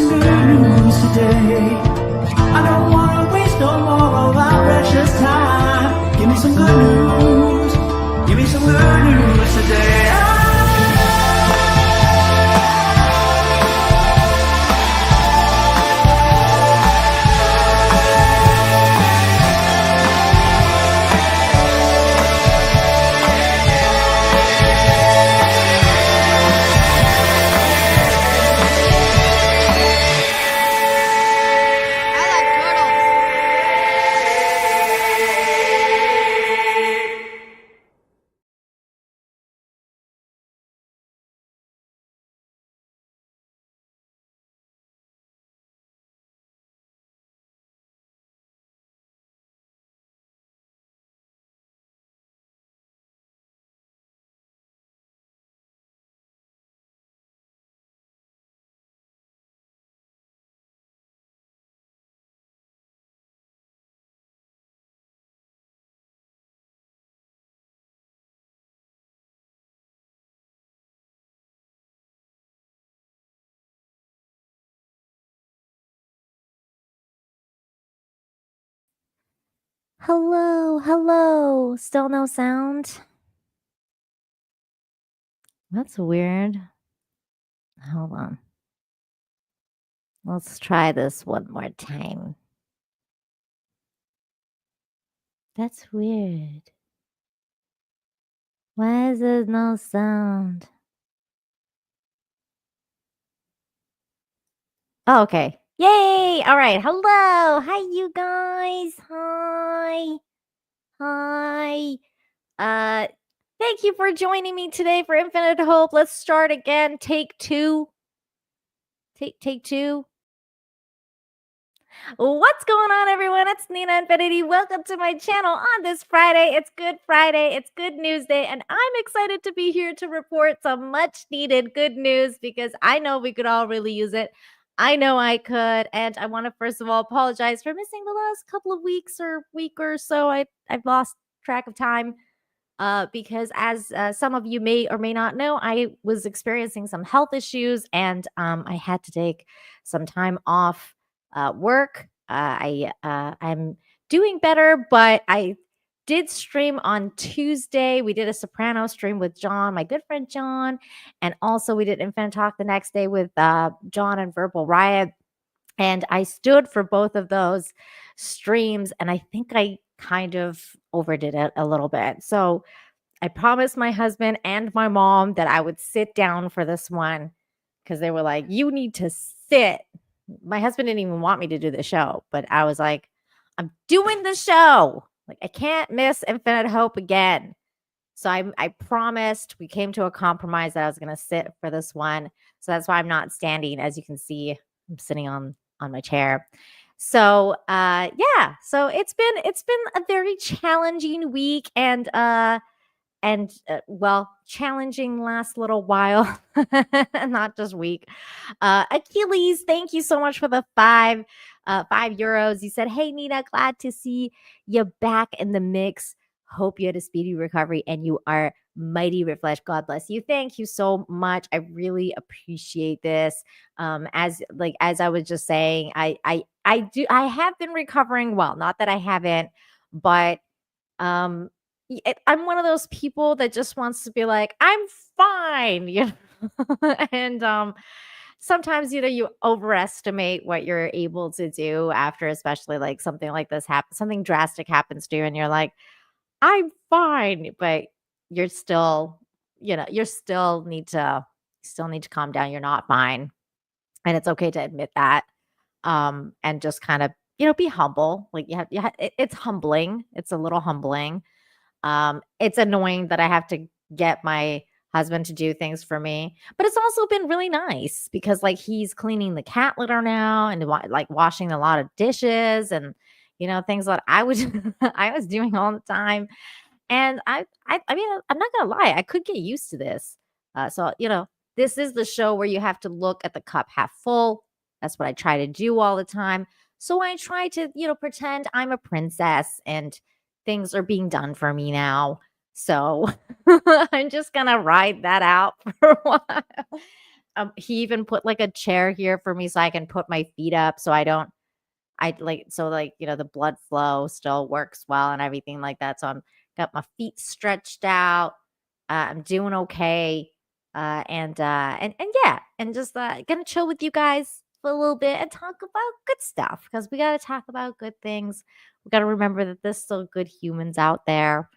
some good news today. I don't wanna waste no more of our precious time. Give me some good news. Give me some good news today. I like turtles. Hello. Still no sound? That's weird. Hold on. Let's try this one more time. That's weird. Why is there no sound? Oh, okay. Yay! All right. Hello. Hi, you guys. Hi. Thank you for joining me today for Infinite Hope. Let's start again. Take two. Take two. What's going on, everyone? It's Nina Infinity. Welcome to my channel on this Friday. It's Good Friday. It's Good News Day, and I'm excited to be here to report some much needed good news because I know we could all really use it. I know I could, and I want to first of all apologize for missing the last couple of weeks or week or so. I've lost track of time. Because as some of you may or may not know, I was experiencing some health issues and I had to take some time off work. I'm doing better, but I did stream on Tuesday. We did a soprano stream with John, my good friend John, and also we did Infant Talk the next day with John and Verbal Riot. And I stood for both of those streams, and I think I kind of overdid it a little bit. So I promised my husband and my mom that I would sit down for this one because they were like, you need to sit. My husband didn't even want me to do the show, but I was like, I'm doing the show. Like, I can't miss Infinite Hope again. So I promised. We came to a compromise that I was going to sit for this one. So that's why I'm not standing. As you can see, I'm sitting on my chair. So yeah, so it's been a very challenging week and well, challenging last little while, not just week. Achilles, thank you so much for the €5. You said, "Hey Nina, glad to see you back in the mix. Hope you had a speedy recovery and you are mighty refreshed. God bless you." Thank you so much. I really appreciate this. As I was just saying, I have been recovering well. Not that I haven't, but um I'm one of those people that just wants to be like, I'm fine, and sometimes you overestimate what you're able to do after, especially like something like this happens, something drastic happens to you, and you're like, I'm fine, but you're still, you still need to calm down. You're not fine, and it's okay to admit that, and just kind of be humble. Like it's humbling. It's a little humbling. It's annoying that I have to get my husband to do things for me, but it's also been really nice because like he's cleaning the cat litter now and like washing a lot of dishes and things that I was I was doing all the time. And I mean, I'm not gonna lie, I could get used to this. So this is the show where you have to look at the cup half full. That's what I try to do all the time. So I try to pretend I'm a princess and things are being done for me now. So I'm just gonna ride that out for a while. he even put like a chair here for me so I can put my feet up so I don't I like so like the blood flow still works well and everything like that. So I'm got my feet stretched out. I'm doing okay. And yeah, and just gonna chill with you guys for a little bit and talk about good stuff because we gotta talk about good things. We gotta remember that there's still good humans out there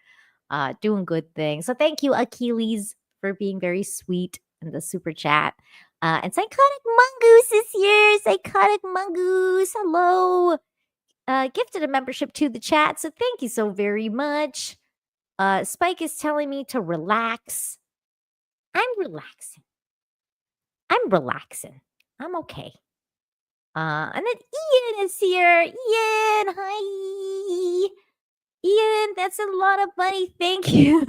doing good things. So thank you, Achilles, for being very sweet in the super chat. And Psychotic Mongoose is here. Psychotic Mongoose, hello. Gifted a membership to the chat. So thank you so very much. Spike is telling me to relax. I'm relaxing. I'm relaxing. I'm okay. And then Ian is here. Ian, hi. Ian, that's a lot of money. Thank you.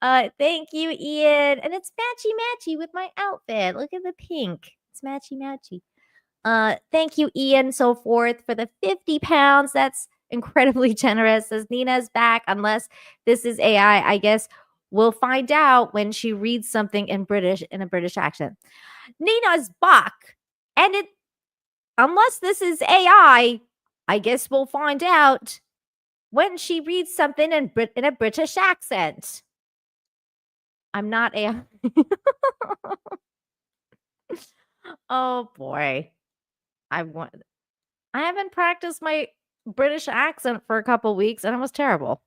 Thank you, Ian. And it's matchy matchy with my outfit. Look at the pink. It's matchy matchy. Thank you, Ian, so forth for the 50 pounds. That's incredibly generous. Says Nina's back, unless this is AI. I guess we'll find out when she reads something in a British accent. Nina's back. And it unless this is AI, I guess we'll find out when she reads something in a British accent. I'm not AI. Oh boy. I haven't practiced my British accent for a couple weeks and it was terrible.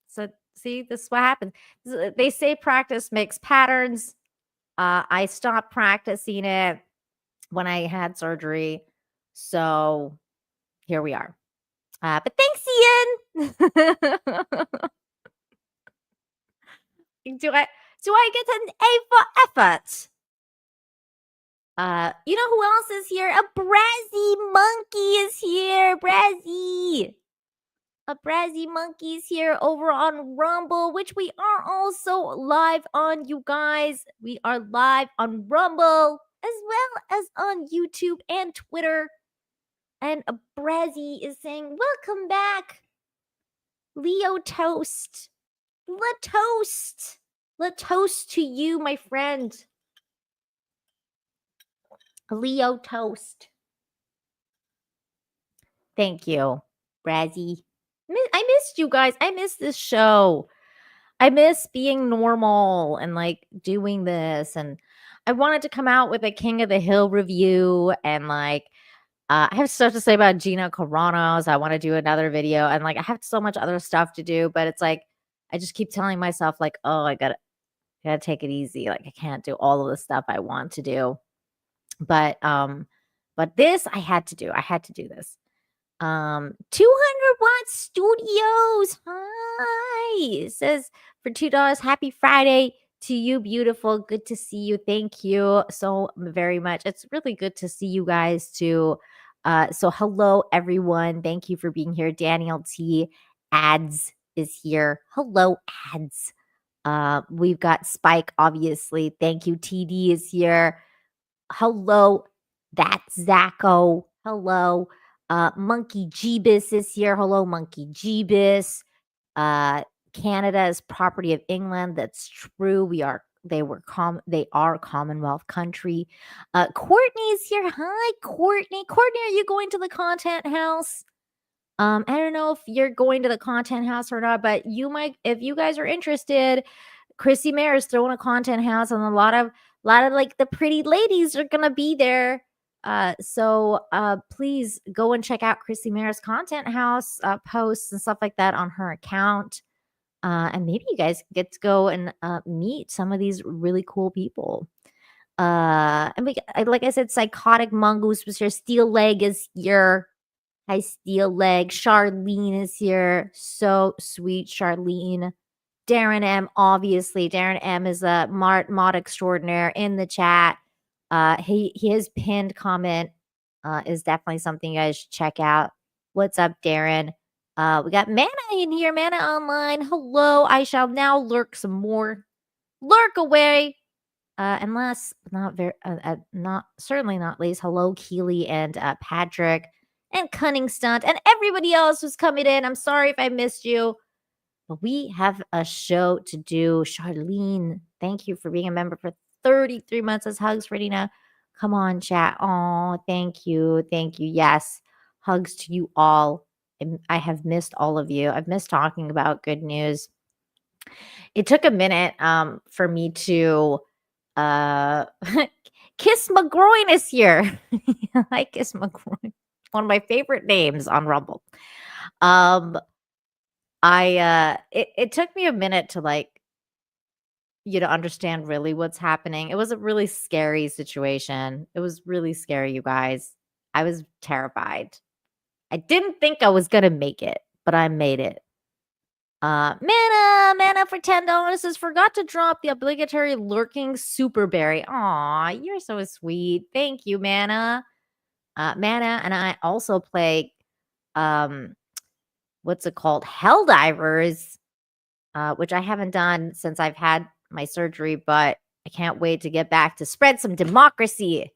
So see, this is what happens. They say practice makes patterns. I stopped practicing it when I had surgery. So here we are. But thanks, Ian. do I get an A for effort? You know who else is here? A Brazzy monkey is here. Brazzy. A Brazzy monkey is here over on Rumble, which we are also live on, you guys. We are live on Rumble as well as on YouTube and Twitter. And a Brazzy is saying, welcome back, Leo Toast. La Toast. La Toast to you, my friend. Leo Toast. Thank you, Brazzy. I missed you guys. I miss this show. I miss being normal and like doing this. And I wanted to come out with a King of the Hill review. And like, I have stuff to say about Gina Carano's. I want to do another video. And like, I have so much other stuff to do. But it's like, I just keep telling myself, like, oh, I gotta take it easy. Like, I can't do all of the stuff I want to do. But this I had to do. I had to do this. 200 Watt Studios. Hi. It says for $2, happy Friday to you, beautiful. Good to see you. Thank you so very much. It's really good to see you guys too. So hello everyone. Thank you for being here. Daniel T. Ads is here. Hello, Ads. We've got Spike, obviously. Thank you. TD is here. Hello, that's Zacho. Hello. Monkey Jeebus is here. Hello, Monkey Jeebus. Canada is property of England. That's true. They are a Commonwealth country. Courtney is here. Hi, Courtney. Courtney, are you going to the content house? I don't know if you're going to the content house or not, but you might, if you guys are interested. Chrissy Mayer is throwing a content house, and a lot of like the pretty ladies are gonna be there. So please go and check out Chrissy Mayer's content house posts and stuff like that on her account. And maybe you guys get to go and meet some of these really cool people. And like I said, Psychotic Mongoose was here. Steel Leg is here. Hi, Steel Leg. Charlene is here. So sweet, Charlene. Darren M, obviously. Darren M is a mod extraordinaire in the chat. His pinned comment is definitely something you guys should check out. What's up, Darren? We got Mana in here. Mana online. Hello. I shall now lurk some more. Lurk away. And last but not very, not certainly not least. Hello, Keely and Patrick and Cunning Stunt and everybody else who's coming in. I'm sorry if I missed you. But we have a show to do. Charlene, thank you for being a member for 33 months as hugs for Nina. Come on, chat. Oh, thank you. Thank you. Yes. Hugs to you all. I have missed all of you. I've missed talking about good news. It took a minute for me to uh Kiss McGroin is here. I Kiss McGroin. One of my favorite names on Rumble. It took me a minute to understand really what's happening. It was a really scary situation. It was really scary, you guys. I was terrified. I didn't think I was gonna make it, but I made it. Mana for $10 says forgot to drop the obligatory lurking super berry. Aw, you're so sweet. Thank you, Mana. Mana and I also play what's it called? Helldivers, which I haven't done since I've had my surgery, but I can't wait to get back to spread some democracy.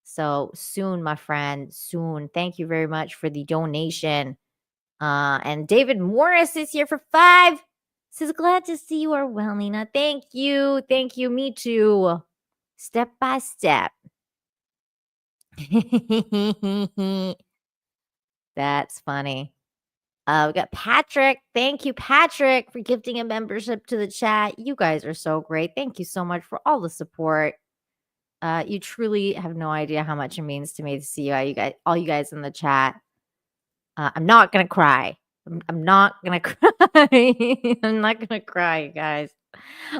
So soon, my friend, soon. Thank you very much for the donation. And David Morris is here for 5. Says, glad to see you are well, Nina. Thank you. Thank you. Me too. Step by step. That's funny. We got Patrick. Thank you, Patrick, for gifting a membership to the chat. You guys are so great. Thank you so much for all the support. You truly have no idea how much it means to me to see all you guys in the chat. I'm not gonna cry. I'm not gonna cry. I'm not gonna cry, you guys.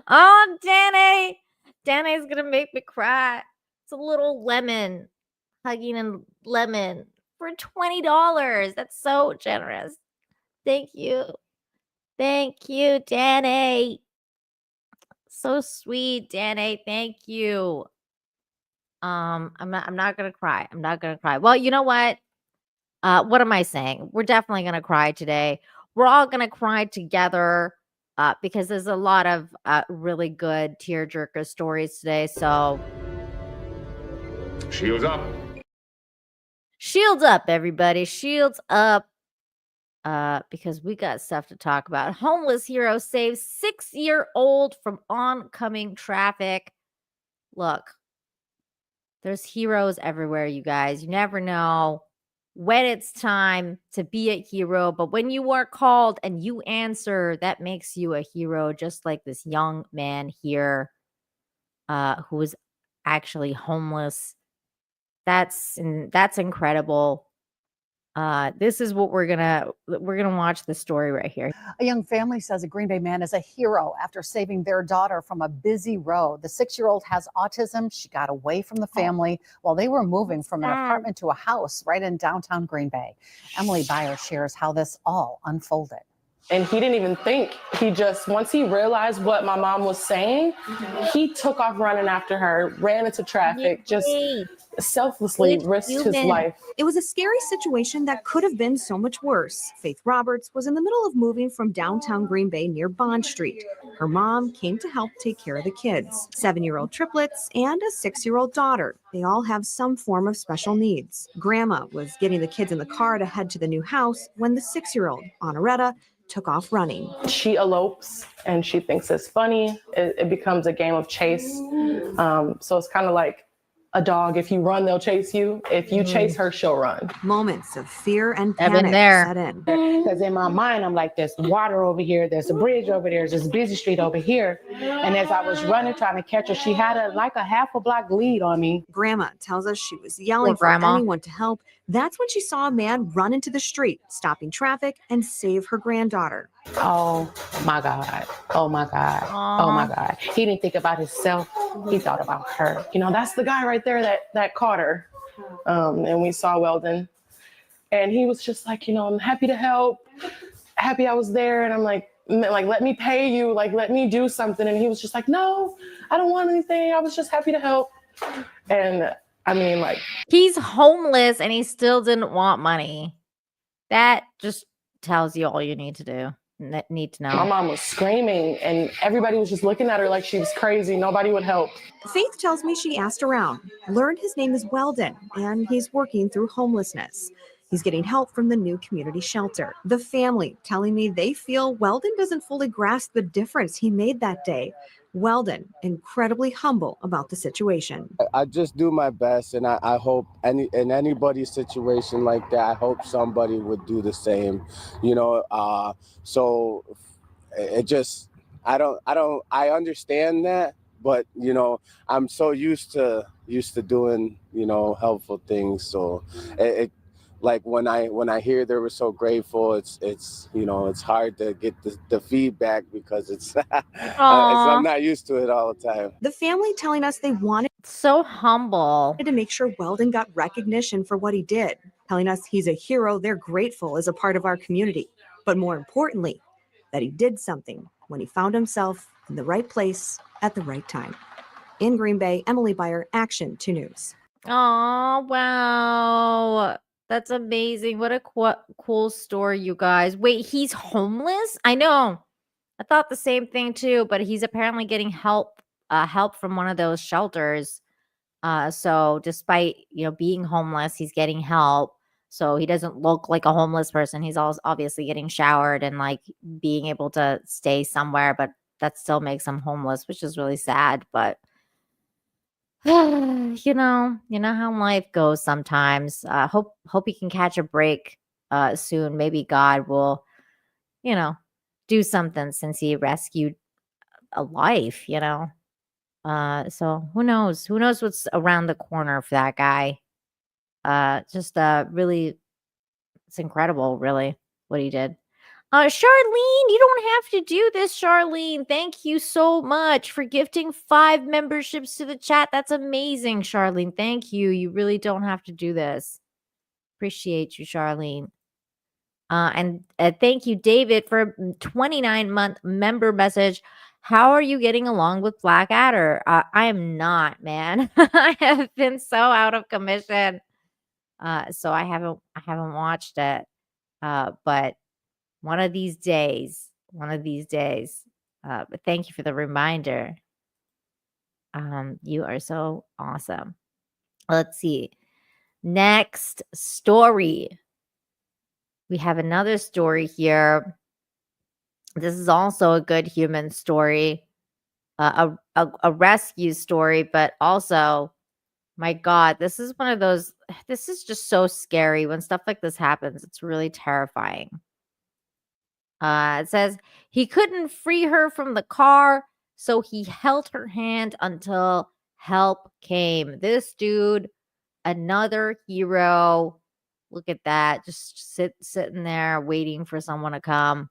Oh, Danny. Danny's gonna make me cry. It's a little lemon. Hugging a lemon for $20. That's so generous. Thank you. Thank you, Danny. So sweet, Danny. Thank you. I'm not gonna cry. I'm not gonna cry. Well, you know what? What am I saying? We're definitely gonna cry today. We're all gonna cry together because there's a lot of really good tearjerker stories today. So Shields up. Shields up, everybody. Shields up. Because we got stuff to talk about. Homeless hero saves 6-year-old from oncoming traffic. Look, there's heroes everywhere, you guys. You never know when it's time to be a hero, but when you are called and you answer, that makes you a hero, just like this young man here who was actually homeless. That's incredible. This is what we're gonna watch the story right here. A young family says a Green Bay man is a hero after saving their daughter from a busy road. The 6-year-old has autism. She got away from the family while they were moving from an apartment to a house right in downtown Green Bay. Emily Byer shares how this all unfolded. And he didn't even think. He just, once he realized what my mom was saying, he took off running after her, ran into traffic, just selflessly risked his life. It was a scary situation that could have been so much worse. Faith Roberts was in the middle of moving from downtown Green Bay near Bond Street. Her mom came to help take care of the kids, 7-year-old triplets and a 6-year-old daughter. They all have some form of special needs. Grandma was getting the kids in the car to head to the new house when the 6-year-old, Honoretta, took off running. She elopes and she thinks it's funny. It becomes a game of chase. So it's kind of like a dog. If you run, they'll chase you. If you chase her, she'll run. Moments of fear and I've been panic there. set in. Because in my mind, I'm like, there's water over here, there's a bridge over there, there's a busy street over here. And as I was running, trying to catch her, she had a half a block lead on me. Grandma tells us she was yelling for anyone to help. That's when she saw a man run into the street, stopping traffic and save her granddaughter. Oh my God. Oh my God. Oh my God. He didn't think about himself. He thought about her. You know, that's the guy right there that caught her. And we saw Weldon. And he was just like, you know, I'm happy to help. Happy I was there. And I'm like, let me pay you. Like, let me do something. And he was just like, no, I don't want anything. I was just happy to help. And I mean, like, he's homeless and he still didn't want money. That just tells you all you need to know. My mom was screaming and everybody was just looking at her like she was crazy. Nobody would help. Faith tells me she asked around, learned his name is Weldon, and he's working through homelessness. He's getting help from the new community shelter. The family telling me they feel Weldon doesn't fully grasp the difference he made that day. Weldon, incredibly humble about the situation. I just do my best, and I hope in anybody's situation like that, I hope somebody would do the same, you know. So it just, I understand that, but you know, I'm so used to doing, you know, helpful things. So it like when I hear they were so grateful, it's you know, it's hard to get the feedback because it's I'm not used to it all the time. The family telling us they wanted So humble. to make sure Weldon got recognition for what he did, telling us he's a hero they're grateful is a part of our community, but more importantly, that he did something when he found himself in the right place at the right time. In Green Bay, Emily Byer, Action 2 News. Oh, wow. That's amazing. What a cool story, you guys. Wait, he's homeless? I know. I thought the same thing too, but he's apparently getting help from one of those shelters. So despite, you know, being homeless, he's getting help. So he doesn't look like a homeless person. He's also obviously getting showered and like being able to stay somewhere, but that still makes him homeless, which is really sad. But you know how life goes sometimes. Hope he can catch a break soon. Maybe God will, you know, do something since he rescued a life, you know. So who knows what's around the corner for that guy. Just really, it's incredible, really, what he did. Charlene, you don't have to do this, Charlene. Thank you so much for gifting 5 memberships to the chat. That's amazing, Charlene. Thank you. You really don't have to do this. Appreciate you, Charlene. And thank you, David, for a 29-month member message. How are you getting along with Blackadder? I am not, man. I have been so out of commission. So I haven't watched it. But one of these days. But thank you for the reminder. You are so awesome. Let's see. Next story. We have another story here. This is also a good human story, a rescue story, but also, my God, this is one of those. This is just so scary when stuff like this happens. It's really terrifying. It says he couldn't free her from the car, so he held her hand until help came. This dude, another hero. Look at that. Just sitting there waiting for someone to come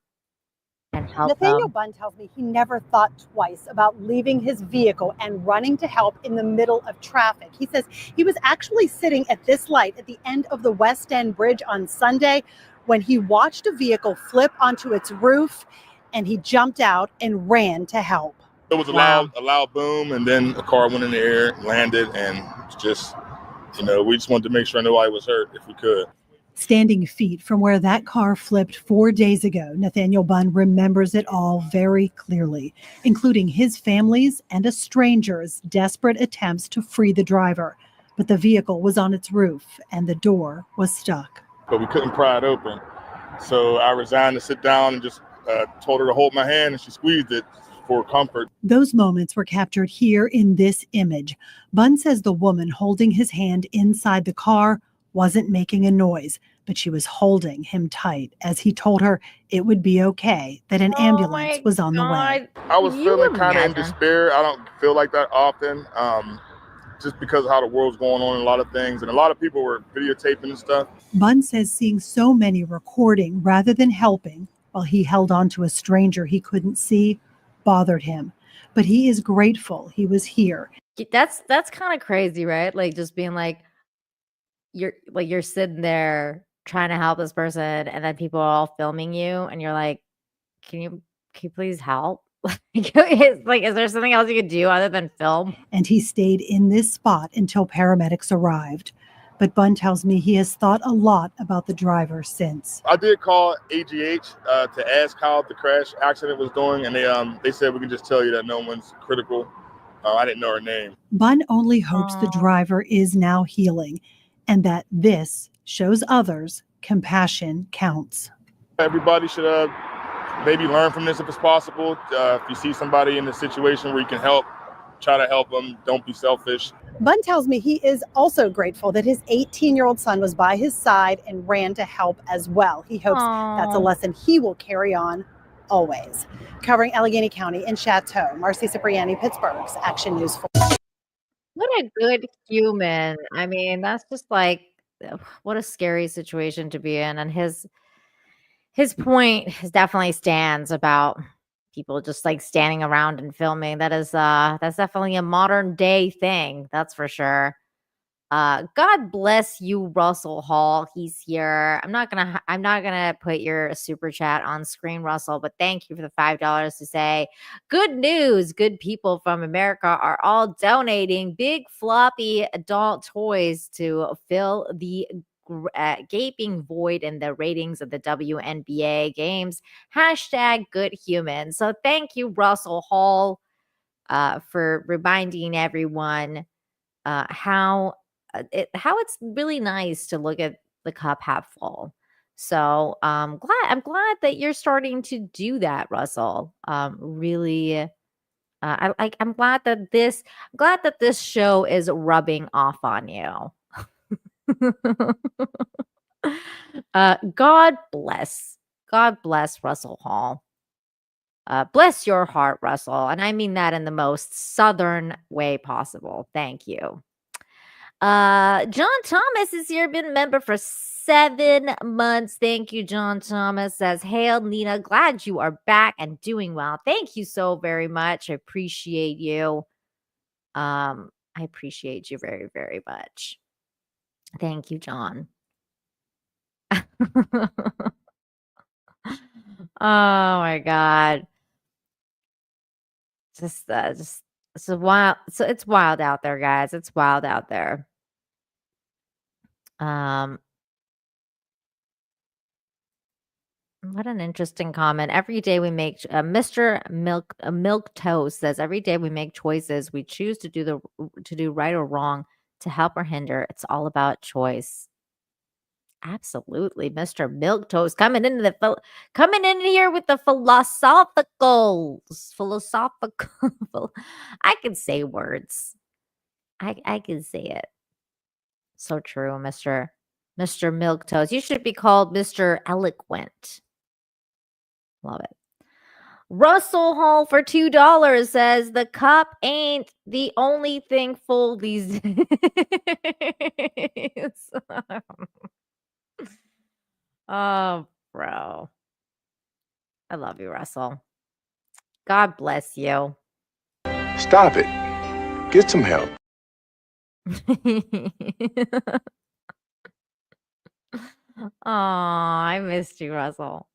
and help Nathaniel them. Bunn tells me he never thought twice about leaving his vehicle and running to help in the middle of traffic. He says he was actually sitting at this light at the end of the West End Bridge on Sunday when he watched a vehicle flip onto its roof, and he jumped out and ran to help. It was a loud boom, and then a car went in the air, landed, and just, you know, we just wanted to make sure nobody was hurt if we could. Standing feet from where that car flipped 4 days ago, Nathaniel Bunn remembers it all very clearly, including his family's and a stranger's desperate attempts to free the driver. But the vehicle was on its roof and the door was stuck. But we couldn't pry it open. So I resigned to sit down and just told her to hold my hand, and she squeezed it for comfort. Those moments were captured here in this image. Bunn says the woman holding his hand inside the car wasn't making a noise, but she was holding him tight as he told her it would be okay, that an ambulance was on the way. I was feeling kind of in despair. I don't feel like that often, just because of how the world's going on and a lot of things. And a lot of people were videotaping and stuff. Bunn says seeing so many recording rather than helping while he held on to a stranger he couldn't see bothered him. But he is grateful he was here. That's kind of crazy, right? Like just being like, you're sitting there trying to help this person, and then people are all filming you, and you're like, can you please help? Is there something else you could do other than film? And he stayed in this spot until paramedics arrived. But Bunn tells me he has thought a lot about the driver since. I did call AGH to ask how the crash accident was doing, and they said we can just tell you that no one's critical. I didn't know her name. Bunn only hopes the driver is now healing, and that this shows others compassion counts. Everybody should maybe learn from this if it's possible. If you see somebody in a situation where you can help, try to help them. Don't be selfish. Bunn tells me he is also grateful that his 18-year-old son was by his side and ran to help as well. He hopes that's a lesson he will carry on always. Covering Allegheny County and Chateau, Marcy Cipriani, Pittsburgh's Action News 4. What a good human. I mean, that's just like what a scary situation to be in. And his point definitely stands about people just like standing around and filming. That's definitely a modern day thing. That's for sure. God bless you, Russell Hall. He's here. I'm not gonna put your super chat on screen, Russell, but thank you for the $5 to say good news. Good people from America are all donating big floppy adult toys to fill the gaping void in the ratings of the WNBA games. Hashtag good human. So thank you, Russell Hall, for reminding everyone how it's really nice to look at the cup half full. So I'm glad that you're starting to do that, Russell. Really, I'm glad that this show is rubbing off on you. God bless Russell Hall. Bless your heart, Russell, and I mean that in the most southern way possible. Thank you. John Thomas is here, been a member for 7 months. Thank you, John Thomas. Says, hail, Nina. Glad you are back and doing well. Thank you so very much. I appreciate you. I appreciate you very, very much. Thank you, John. Oh my God. Just it's a wild. So it's wild out there, guys. It's wild out there. What an interesting comment. Every day we make Mr. Milk Toast says every day we make choices. We choose to do right or wrong, to help or hinder. It's all about choice. Absolutely, Mr. Milk Toast coming in here with the philosophical. I can say words. I can say it. So true, Mr. Milk Toast. You should be called Mr. Eloquent. Love it. Russell Hall for $2 says the cup ain't the only thing full these days. Oh, bro. I love you, Russell. God bless you. Stop it. Get some help. Oh, I missed you, Russell.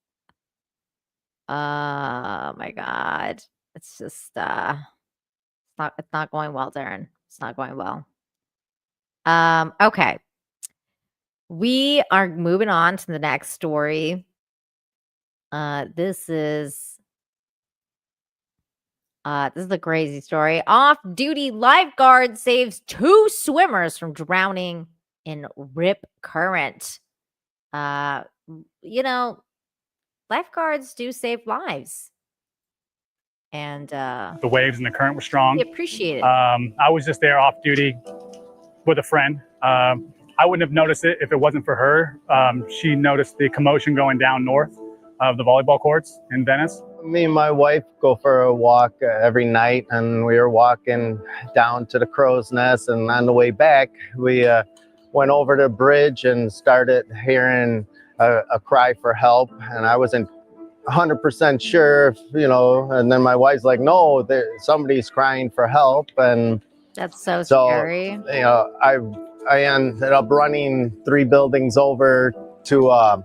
Oh my God. It's just it's not going well, Darren. It's not going well. Okay. We are moving on to the next story. This is a crazy story. Off-duty lifeguard saves 2 swimmers from drowning in rip current. Lifeguards do save lives. And the waves and the current were strong. We appreciate it. I was just there off duty with a friend. I wouldn't have noticed it if it wasn't for her. She noticed the commotion going down north of the volleyball courts in Venice. Me and my wife go for a walk every night, and we were walking down to the crow's nest, and on the way back we went over the bridge and started hearing a cry for help, and I wasn't 100% sure if, and then my wife's like, no, somebody's crying for help. And that's so scary. I ended up running 3 buildings over to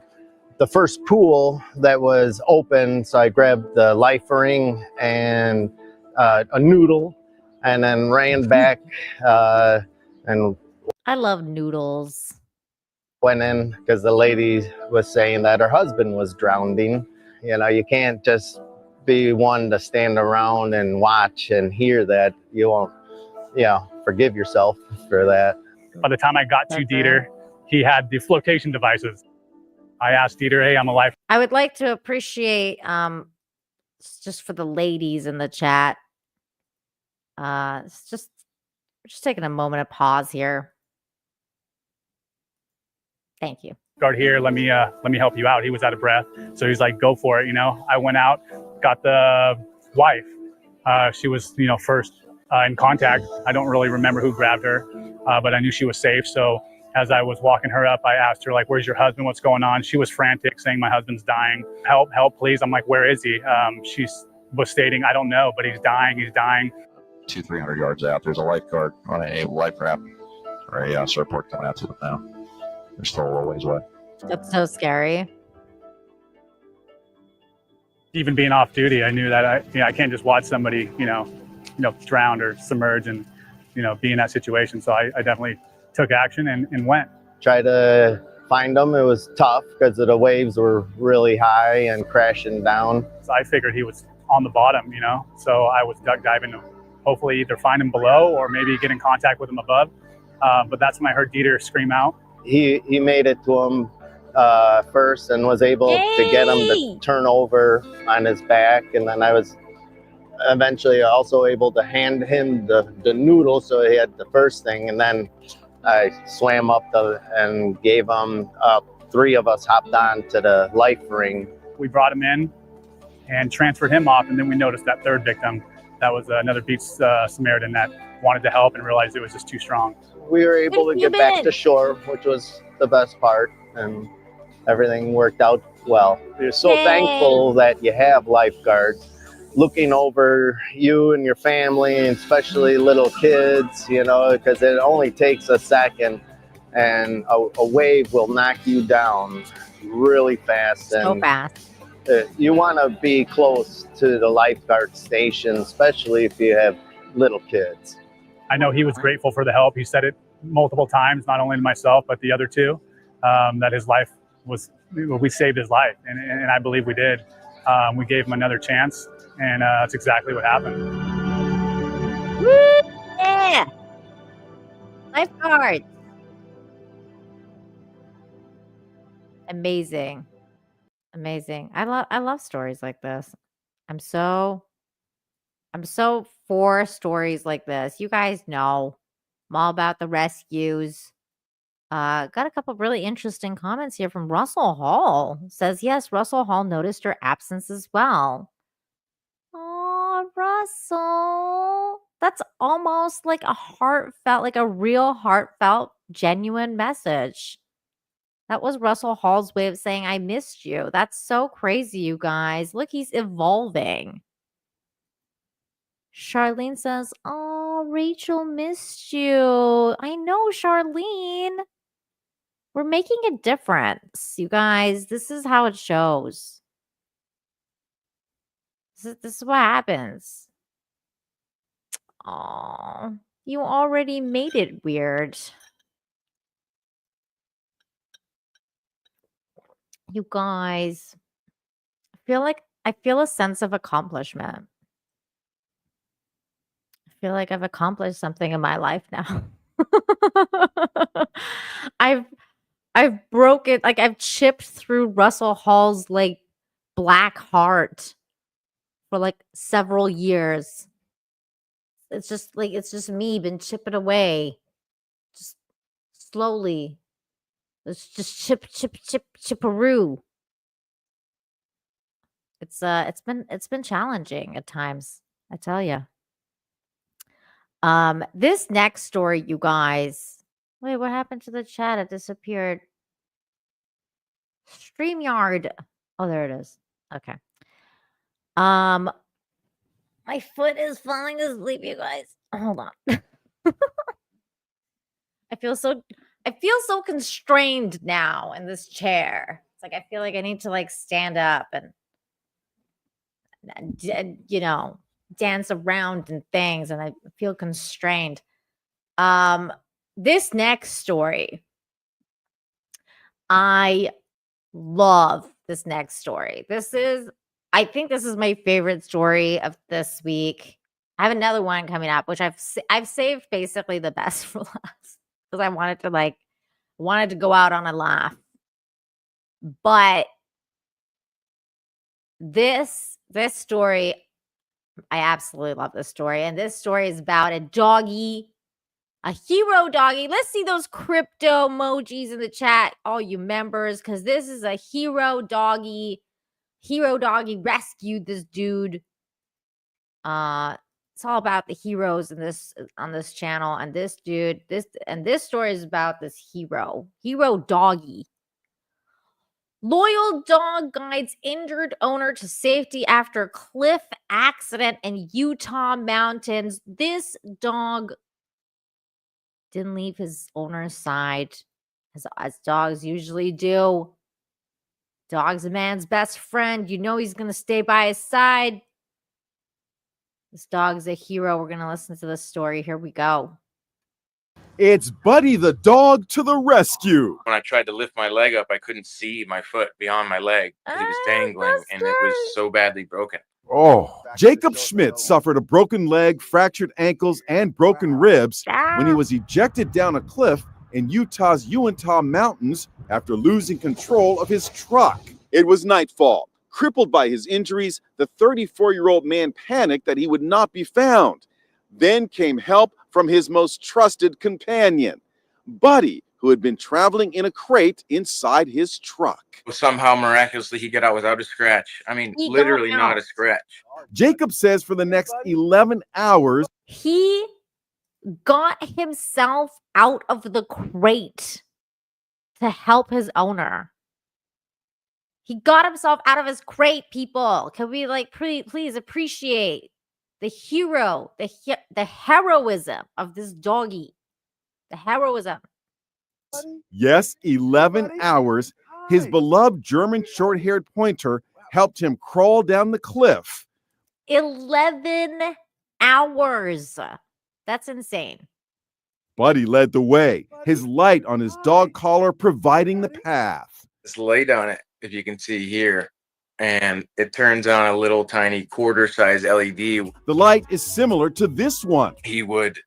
the first pool that was open. So I grabbed the life ring and a noodle, and then ran back and I love noodles. Went in because the lady was saying that her husband was drowning. You can't just be one to stand around and watch and hear that. You won't, forgive yourself for that. By the time I got to Dieter, he had the flotation devices. I asked Dieter, hey, I'm a life. I would like to appreciate It's just for the ladies in the chat. It's just taking a moment of pause here. Thank you. Guard here, let me help you out. He was out of breath, so he's like, go for it. I went out, got the wife. She was first in contact. I don't really remember who grabbed her, but I knew she was safe. So as I was walking her up, I asked her, like, where's your husband? What's going on? She was frantic, saying, my husband's dying. Help, please. I'm like, where is he? She was stating, I don't know, but he's dying. 200-300 yards out, there's a lifeguard on a life raft or a surfboard coming out to them now. They're still a little ways away. That's so scary. Even being off duty, I knew that I can't just watch somebody, drown or submerge and, be in that situation. So I definitely took action and went. Try to find them. It was tough because the waves were really high and crashing down. So I figured he was on the bottom, so I was duck diving to hopefully either find him below or maybe get in contact with him above. But that's when I heard Dieter scream out. He made it to him first and was able to get him to turn over on his back, and then I was eventually also able to hand him the noodle, so he had the first thing, and then I swam up and gave him 3 of us hopped on to the life ring. We brought him in and transferred him off, and then we noticed that third victim. That was another beach Samaritan that wanted to help and realized it was just too strong. We were able to get back to shore, which was the best part, and everything worked out well. We're so thankful that you have lifeguards looking over you and your family, and especially little kids, because it only takes a second and a wave will knock you down really fast. So fast. You want to be close to the lifeguard station, especially if you have little kids. I know he was grateful for the help. He said it multiple times, not only to myself, but the other 2, that his life we saved his life. And I believe we did. We gave him another chance, and that's exactly what happened. Woo! Yeah! Lifeguard. Amazing. I love stories like this. I'm so for stories like this. You guys know I'm all about the rescues. Got a couple really interesting comments here from Russell Hall. Says, yes, Russell Hall noticed your absence as well. Oh, Russell. That's almost like a heartfelt, like a real heartfelt, genuine message. That was Russell Hall's way of saying, I missed you. That's so crazy, you guys. Look, he's evolving. Charlene says, oh, Rachel missed you. I know, Charlene. We're making a difference, you guys. This is how it shows. This is what happens. Oh, you already made it weird. You guys, I feel a sense of accomplishment. I feel like I've accomplished something in my life now. I've broken, like I've chipped through Russell Hall's like black heart for like several years. It's just me been chipping away, just slowly. It's just chipperoo. It's been challenging at times, I tell you. This next story, you guys. Wait, what happened to the chat? It disappeared. StreamYard. Oh, there it is. Okay. My foot is falling asleep, you guys. Hold on. I feel so constrained now in this chair. It's like I feel like I need to like stand up and dance around and things, and I feel constrained. This next story, I love this next story. I think this is my favorite story of this week. I have another one coming up, which I've saved basically the best for last because I wanted to go out on a laugh. But this This story, I absolutely love this story. And this story is about a doggy, a hero doggy. Let's see those crypto emojis in the chat, all you members, because this is a hero doggy. Hero doggy rescued this dude. It's all about the heroes in this on this channel, and this dude, this story is about this hero doggy. Loyal dog guides injured owner to safety after cliff accident in Utah mountains. This dog didn't leave his owner's side, as dogs usually do. Dog's a man's best friend. You know he's going to stay by his side. This dog's a hero. We're going to listen to this story. Here we go. It's Buddy the dog to the rescue. When I tried to lift my leg up, I couldn't see my foot beyond my leg. He was dangling, and it was so badly broken. Oh, Jacob Schmidt suffered a broken leg, fractured ankles, and broken ribs when he was ejected down a cliff in Utah's Uintah Mountains after losing control of his truck. It was nightfall. Crippled by his injuries, the 34-year-old man panicked that he would not be found. Then came help from his most trusted companion, Buddy, who had been traveling in a crate inside his truck. Somehow, miraculously, he got out without a scratch. I mean, literally not a scratch. Jacob says for the next 11 hours, he got himself out of the crate to help his owner. He got himself out of his crate, people. Can we please appreciate the hero, the heroism of this doggy? The heroism. Yes, 11 hours. His beloved German short-haired pointer helped him crawl down the cliff. 11 hours. That's insane. Buddy led the way, his light on his dog collar providing the path. It's light on it, if you can see here, and it turns on a little tiny quarter-size LED. The light is similar to this one. He would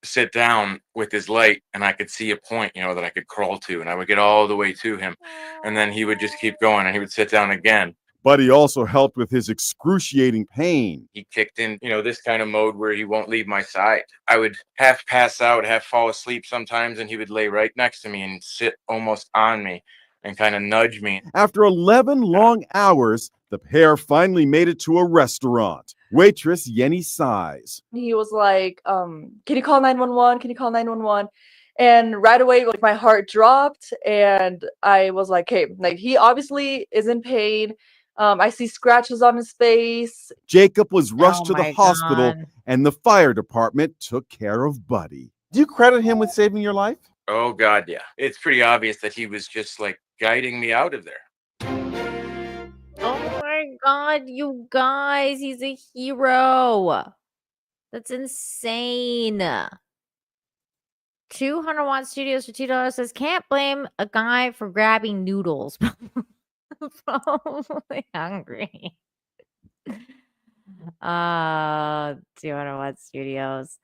sit down with his light, and I could see a point, that I could crawl to, and I would get all the way to him, and then he would just keep going, and he would sit down again. Buddy also helped with his excruciating pain. He kicked in, this kind of mode where he won't leave my side. I would half pass out, half fall asleep sometimes, and he would lay right next to me and sit almost on me and kind of nudge me. After 11 long hours, the pair finally made it to a restaurant. Waitress Yenny sighs. He was like, can you call 911? Can you call 911? And right away, my heart dropped, and I was like, hey, he obviously is in pain. I see scratches on his face. Jacob was rushed to the hospital, and the fire department took care of Buddy. Do you credit him with saving your life? Oh, God, yeah. It's pretty obvious that he was just guiding me out of there. Oh my God, you guys, he's a hero. That's insane. 200 Watt Studios for $2 says, can't blame a guy for grabbing noodles. Probably hungry. 200 Watt Studios.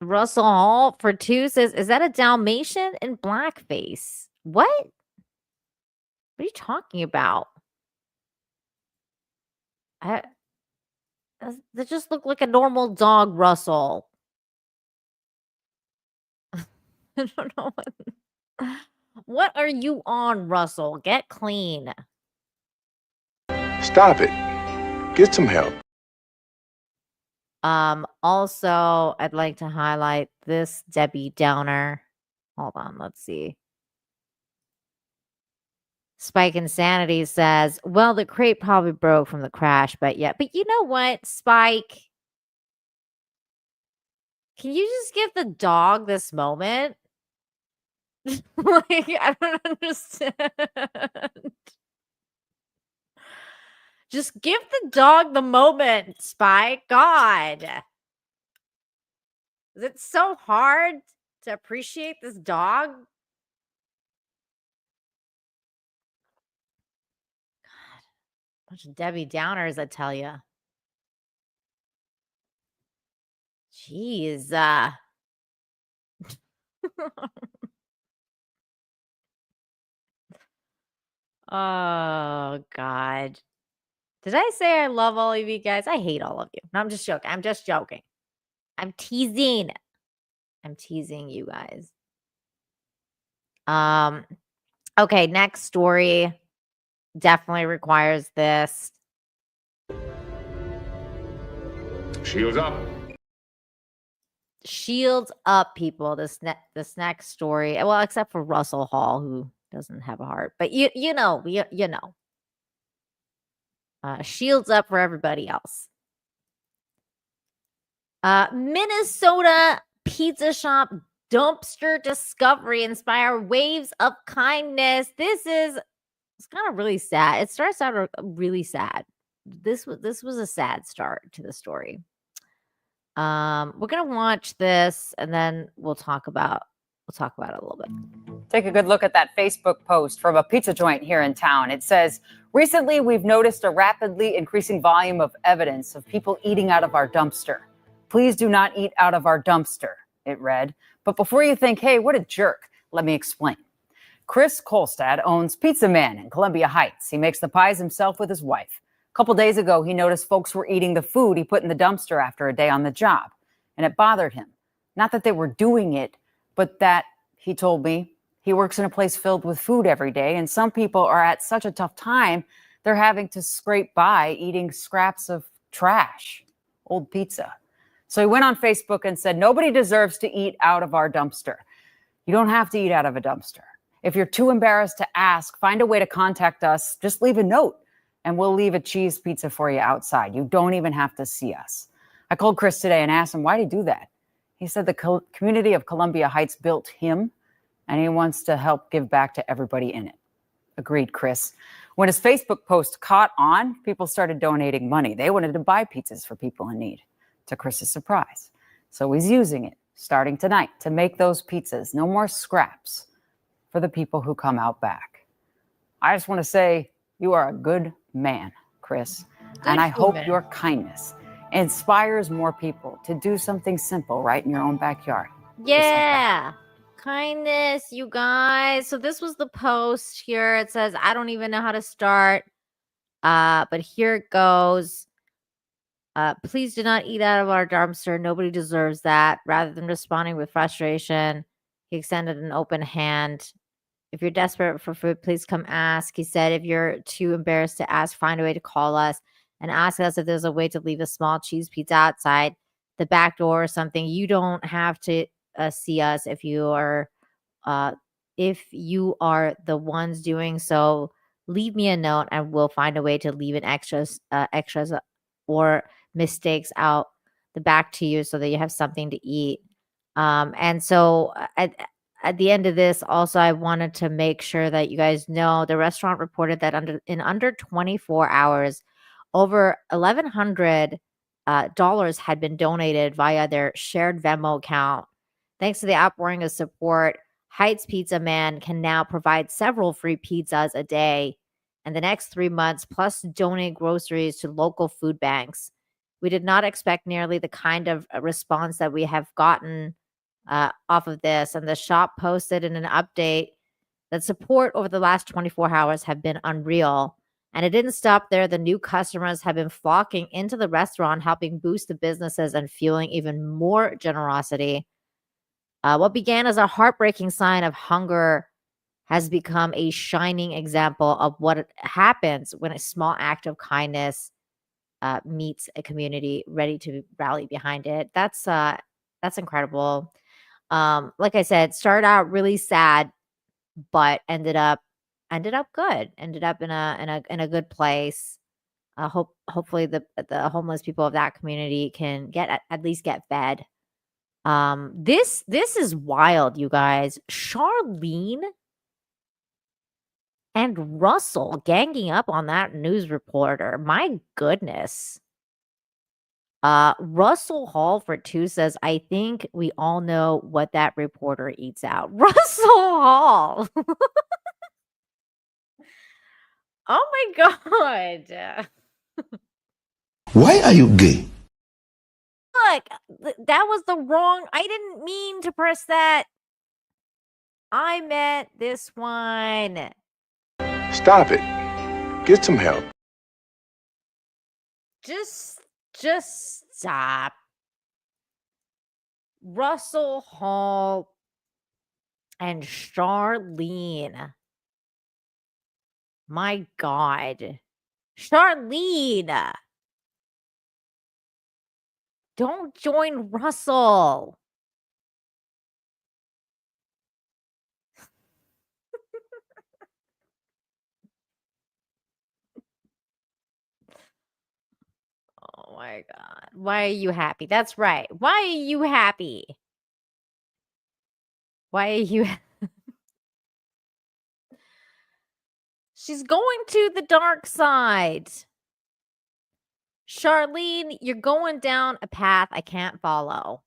Russell Hall for 2 says, is that a Dalmatian in blackface? What? What are you talking about? That just looked like a normal dog, Russell. I don't know what are you on, Russell? Get clean. Stop it. Get some help. Also, I'd like to highlight this Debbie Downer. Hold on, let's see. Spike Insanity says, well, the crate probably broke from the crash, but yeah. But you know what, Spike? Can you just give the dog this moment? I don't understand. Just give the dog the moment, Spike. God. Is it so hard to appreciate this dog? God. Bunch of Debbie Downers, I tell you. Jeez. Oh God. Did I say I love all of you guys? I hate all of you. No, I'm just joking. I'm just joking. I'm teasing. I'm teasing you guys. Okay, next story definitely requires this. Shields up. Shields up, people. This next story. Well, except for Russell Hall, who doesn't have a heart. But you know. Shields up for everybody else. Minnesota pizza shop dumpster discovery inspire waves of kindness. It's kind of really sad. It starts out really sad. This was a sad start to the story. We're gonna watch this and then we'll talk about it a little bit. Take a good look at that Facebook post from a pizza joint here in town. It says, recently we've noticed a rapidly increasing volume of evidence of people eating out of our dumpster. Please do not eat out of our dumpster, it read. But before you think, hey, what a jerk, let me explain. Chris Kolstad owns Pizza Man in Columbia Heights. He makes the pies himself with his wife. A couple days ago, he noticed folks were eating the food he put in the dumpster after a day on the job, and it bothered him. Not that they were doing it, but that, he told me, he works in a place filled with food every day, and some people are at such a tough time, they're having to scrape by eating scraps of trash, old pizza. So he went on Facebook and said, nobody deserves to eat out of our dumpster. You don't have to eat out of a dumpster. If you're too embarrassed to ask, find a way to contact us. Just leave a note and we'll leave a cheese pizza for you outside. You don't even have to see us. I called Chris today and asked him, why did he do that? He said the community of Columbia Heights built him and he wants to help give back to everybody in it. Agreed, Chris. When his Facebook post caught on, people started donating money. They wanted to buy pizzas for people in need, to Chris's surprise. So he's using it, starting tonight, to make those pizzas. No more scraps for the people who come out back. I just want to say you are a good man, Chris. And I hope your kindness inspires more people to do something simple right in your own backyard. Yeah. Kindness, you guys. So this was the post here. It says, I don't even know how to start. But here it goes. Please do not eat out of our dumpster. Nobody deserves that. Rather than responding with frustration, he extended an open hand. If you're desperate for food, please come ask. He said, if you're too embarrassed to ask, find a way to call us and ask us if there's a way to leave a small cheese pizza outside the back door or something. You don't have to see us if you are the ones doing so. Leave me a note and we'll find a way to leave an extras or mistakes out the back to you so that you have something to eat. And so at the end of this, also, I wanted to make sure that you guys know the restaurant reported that in under 24 hours, over $1,100 had been donated via their shared Venmo account. Thanks to the outpouring of support, Heights Pizza Man can now provide several free pizzas a day in the next 3 months, plus donate groceries to local food banks. We did not expect nearly the kind of response that we have gotten off of this. And the shop posted in an update that support over the last 24 hours have been unreal. And it didn't stop there. The new customers have been flocking into the restaurant, helping boost the businesses and fueling even more generosity. What began as a heartbreaking sign of hunger has become a shining example of what happens when a small act of kindness meets a community ready to rally behind it. That's incredible. Like I said, started out really sad, but ended up good. Ended up in a good place. Hopefully the homeless people of that community can at least get fed. This is wild, you guys. Charlene and Russell ganging up on that news reporter. My goodness. Russell Hall for 2 says, I think we all know what that reporter eats out. Russell Hall. Oh my God. Why are you gay? Look, that was the wrong. I didn't mean to press that. I meant this one. Stop it. Get some help. Just stop. Russell Hall and Charlene. My God. Charlene. Don't join Russell. Oh my God. Why are you happy? That's right. Why are you happy? Why are you? She's going to the dark side. Charlene, you're going down a path I can't follow.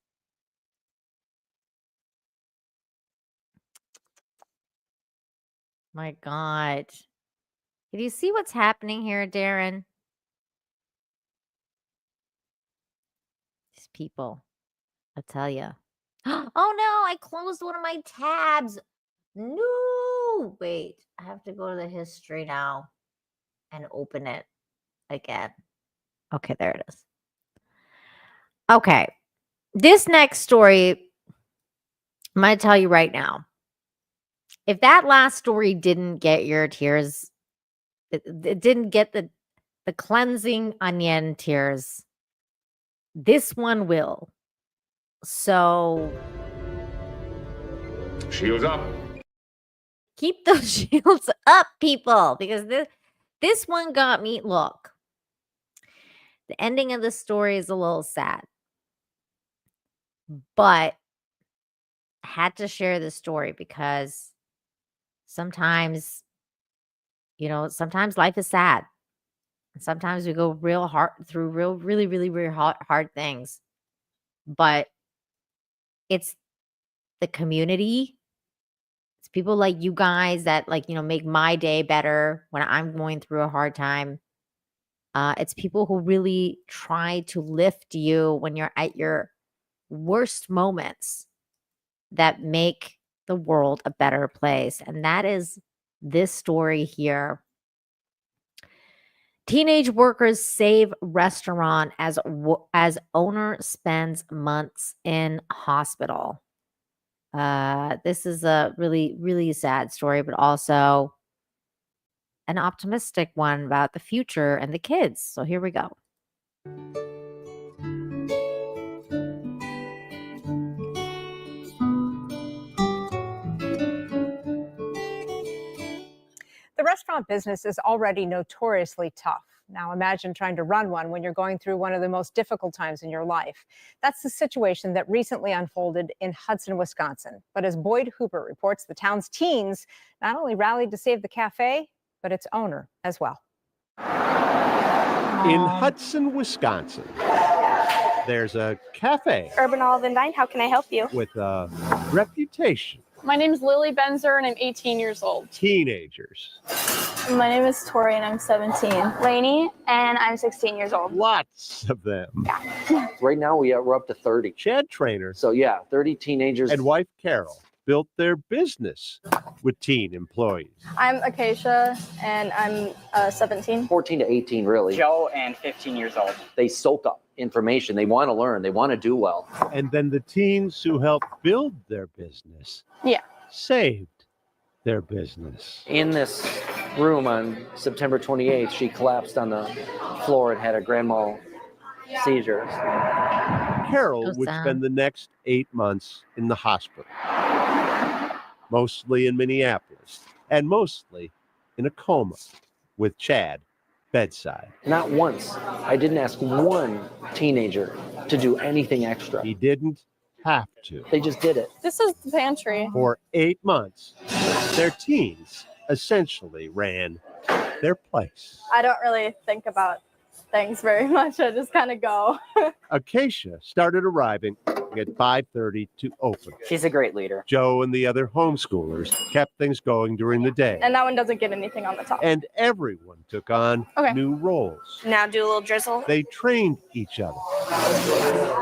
My God. Did you see what's happening here, Darren? These people, I tell you. Oh no, I closed one of my tabs. No, wait, I have to go to the history now and open it again. Okay, there it is. Okay, this next story, I'm going to tell you right now. If that last story didn't get your tears, it didn't get the cleansing onion tears, this one will. So Shields up. keep those shields up, people, because this one got me. Look, the ending of the story is a little sad, but I had to share this story because sometimes, sometimes life is sad. Sometimes we go real hard through really hard things, but it's the community. It's people like you guys that make my day better when I'm going through a hard time. It's people who really try to lift you when you're at your worst moments that make the world a better place. And that is this story here. Teenage workers save restaurant as owner spends months in hospital. This is a really sad story, but also an optimistic one about the future and the kids. So here we go. The restaurant business is already notoriously tough. Now imagine trying to run one when you're going through one of the most difficult times in your life. That's the situation that recently unfolded in Hudson, Wisconsin. But as Boyd Hooper reports, the town's teens not only rallied to save the cafe, but its owner as well. In Hudson, Wisconsin, there's a cafe Urban Olive and Vine, how can I help you? with a reputation. My name is Lily Benzer and I'm 18 years old. Teenagers. My name is Tori and I'm 17. Lainey and I'm 16 years old. Lots of them. Right now we're up to 30. Chad Trainer. So yeah, 30 teenagers. And wife Carol built their business with teen employees. I'm Acacia and I'm 17. 14 to 18, really. Joe and 15 years old. They soak up information. They want to learn. They want to do well. And then the teens who helped build their business Yeah. saved their business. In this room on September 28th, she collapsed on the floor and had a grand mal seizure. Carol would spend the next 8 months in the hospital, mostly in Minneapolis, and mostly in a coma with Chad bedside. Not once. I didn't ask one teenager to do anything extra. He didn't have to. They just did it. This is the pantry. For 8 months, their teens essentially ran their place. I don't really think about things very much. I just kind of go. Acacia started arriving at 5:30 to open. She's a great leader. Joe and the other homeschoolers kept things going during the day. And that one doesn't get anything on the top. And everyone took on new roles. Now do a little drizzle. They trained each other,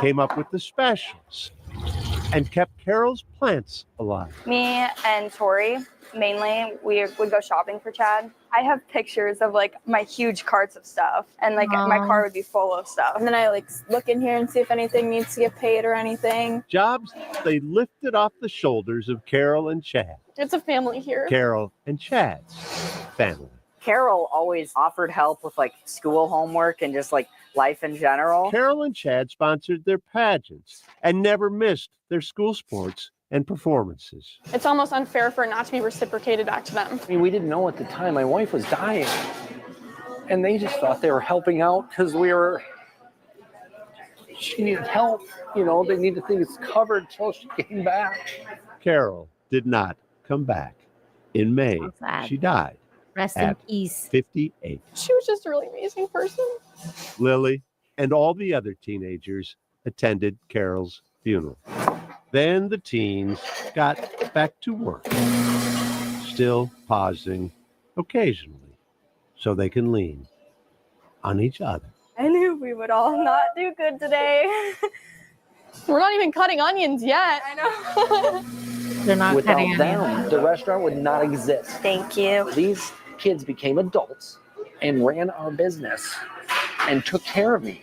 came up with the specials, and kept Carol's plants alive. Me and Tori, mainly, we would go shopping for Chad. I have pictures of like my huge carts of stuff, and like my car would be full of stuff. And then I like look in here and see if anything needs to get paid or anything. Jobs they lifted off the shoulders of Carol and Chad. It's a family here. Carol and Chad's family. Carol always offered help with like school homework and just like life in general. Carol and Chad sponsored their pageants and never missed their school sports and performances. It's almost unfair for it not to be reciprocated back to them. I mean, we didn't know at the time my wife was dying. And they just thought they were helping out because she needed help. You know, they needed things covered until she came back. Carol did not come back. In May, she died. Rest in at peace. 58. She was just a really amazing person. Lily and all the other teenagers attended Carol's funeral. Then the teens got back to work, still pausing occasionally so they can lean on each other. I knew we would all not do good today. We're not even cutting onions yet. I know. They're not Without cutting them, onions. the restaurant would not exist. Thank you. These kids became adults and ran our business and took care of me.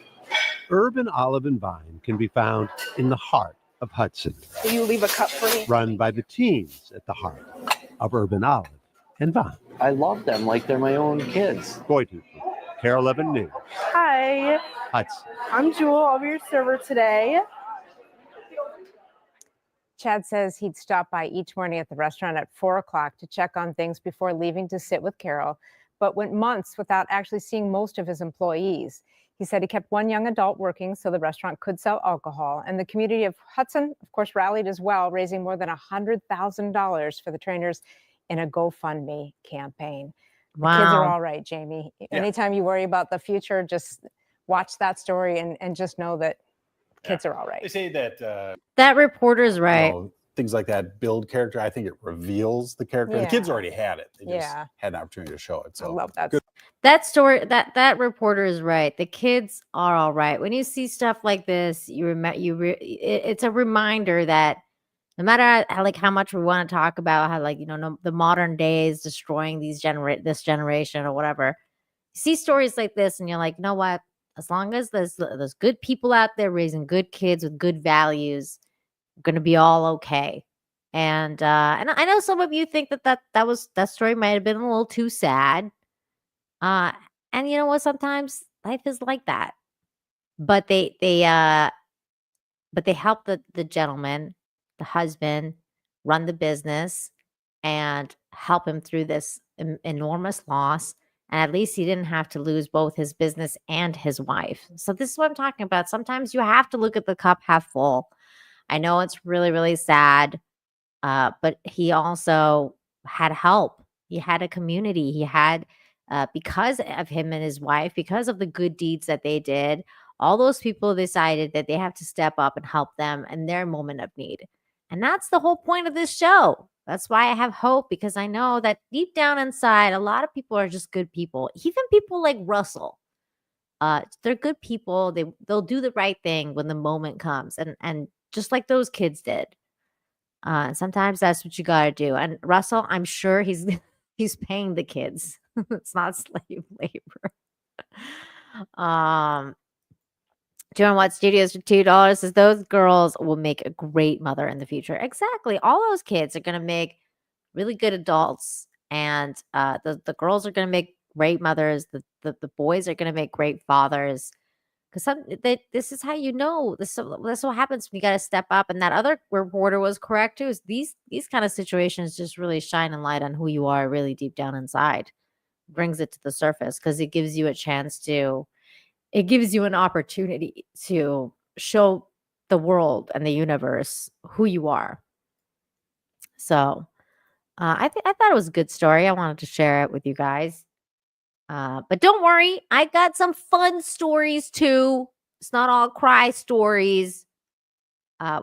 Urban Olive and Vine can be found in the heart of Hudson, Will you leave a cup for me? run by the teens at the heart of Urban Olive and Vine. I love them like they're my own kids. Boyd Hooper, Carol 11 News, Hi, Hudson. I'm Jewel. I'll be your server today. Chad says he'd stop by each morning at the restaurant at 4 o'clock to check on things before leaving to sit with Carol, but went months without actually seeing most of his employees. He said he kept one young adult working so the restaurant could sell alcohol, and the community of Hudson, of course, rallied as well, raising more than $100,000 for the trainers in a GoFundMe campaign. The kids are Wow. all right, Jamie. Anytime you worry about the future, just watch that story and just know that kids are all right. They say that That reporter's right. things like that build character. I think it reveals the character. The kids Yeah. already had it. They just Yeah. had an opportunity to show it. So I love that. good. That story, that reporter is right. The kids are all right. When you see stuff like this, it's a reminder that no matter how much we want to talk about how the modern day is destroying this generation or whatever, you see stories like this and you're like, you know what? As long as there's good people out there raising good kids with good values, going to be all okay. And I know some of you think that story might have been a little too sad. And you know what? Sometimes life is like that. But they help the gentleman, the husband, run the business and help him through this enormous loss. And at least he didn't have to lose both his business and his wife. So this is what I'm talking about. Sometimes you have to look at the cup half full. I know it's really, really sad, but he also had help. He had a community. He had, because of him and his wife, because of the good deeds that they did, all those people decided that they have to step up and help them in their moment of need. And that's the whole point of this show. That's why I have hope, because I know that deep down inside, a lot of people are just good people. Even people like Russell. They're good people. They'll do the right thing when the moment comes. And just like those kids did. Sometimes that's what you got to do. And Russell, I'm sure he's paying the kids. It's not slave labor. Joan Watt Studios for $2 says those girls will make a great mother in the future. Exactly. All those kids are going to make really good adults. And the girls are going to make great mothers. The boys are going to make great fathers. Because this is how you know. This is what happens when you got to step up. And that other reporter was correct too. Is these kind of situations just really shine a light on who you are really deep down inside. Brings it to the surface because it gives you a chance to. It gives you an opportunity to show the world and the universe who you are. So I thought it was a good story. I wanted to share it with you guys. But don't worry, I got some fun stories too. It's not all cry stories.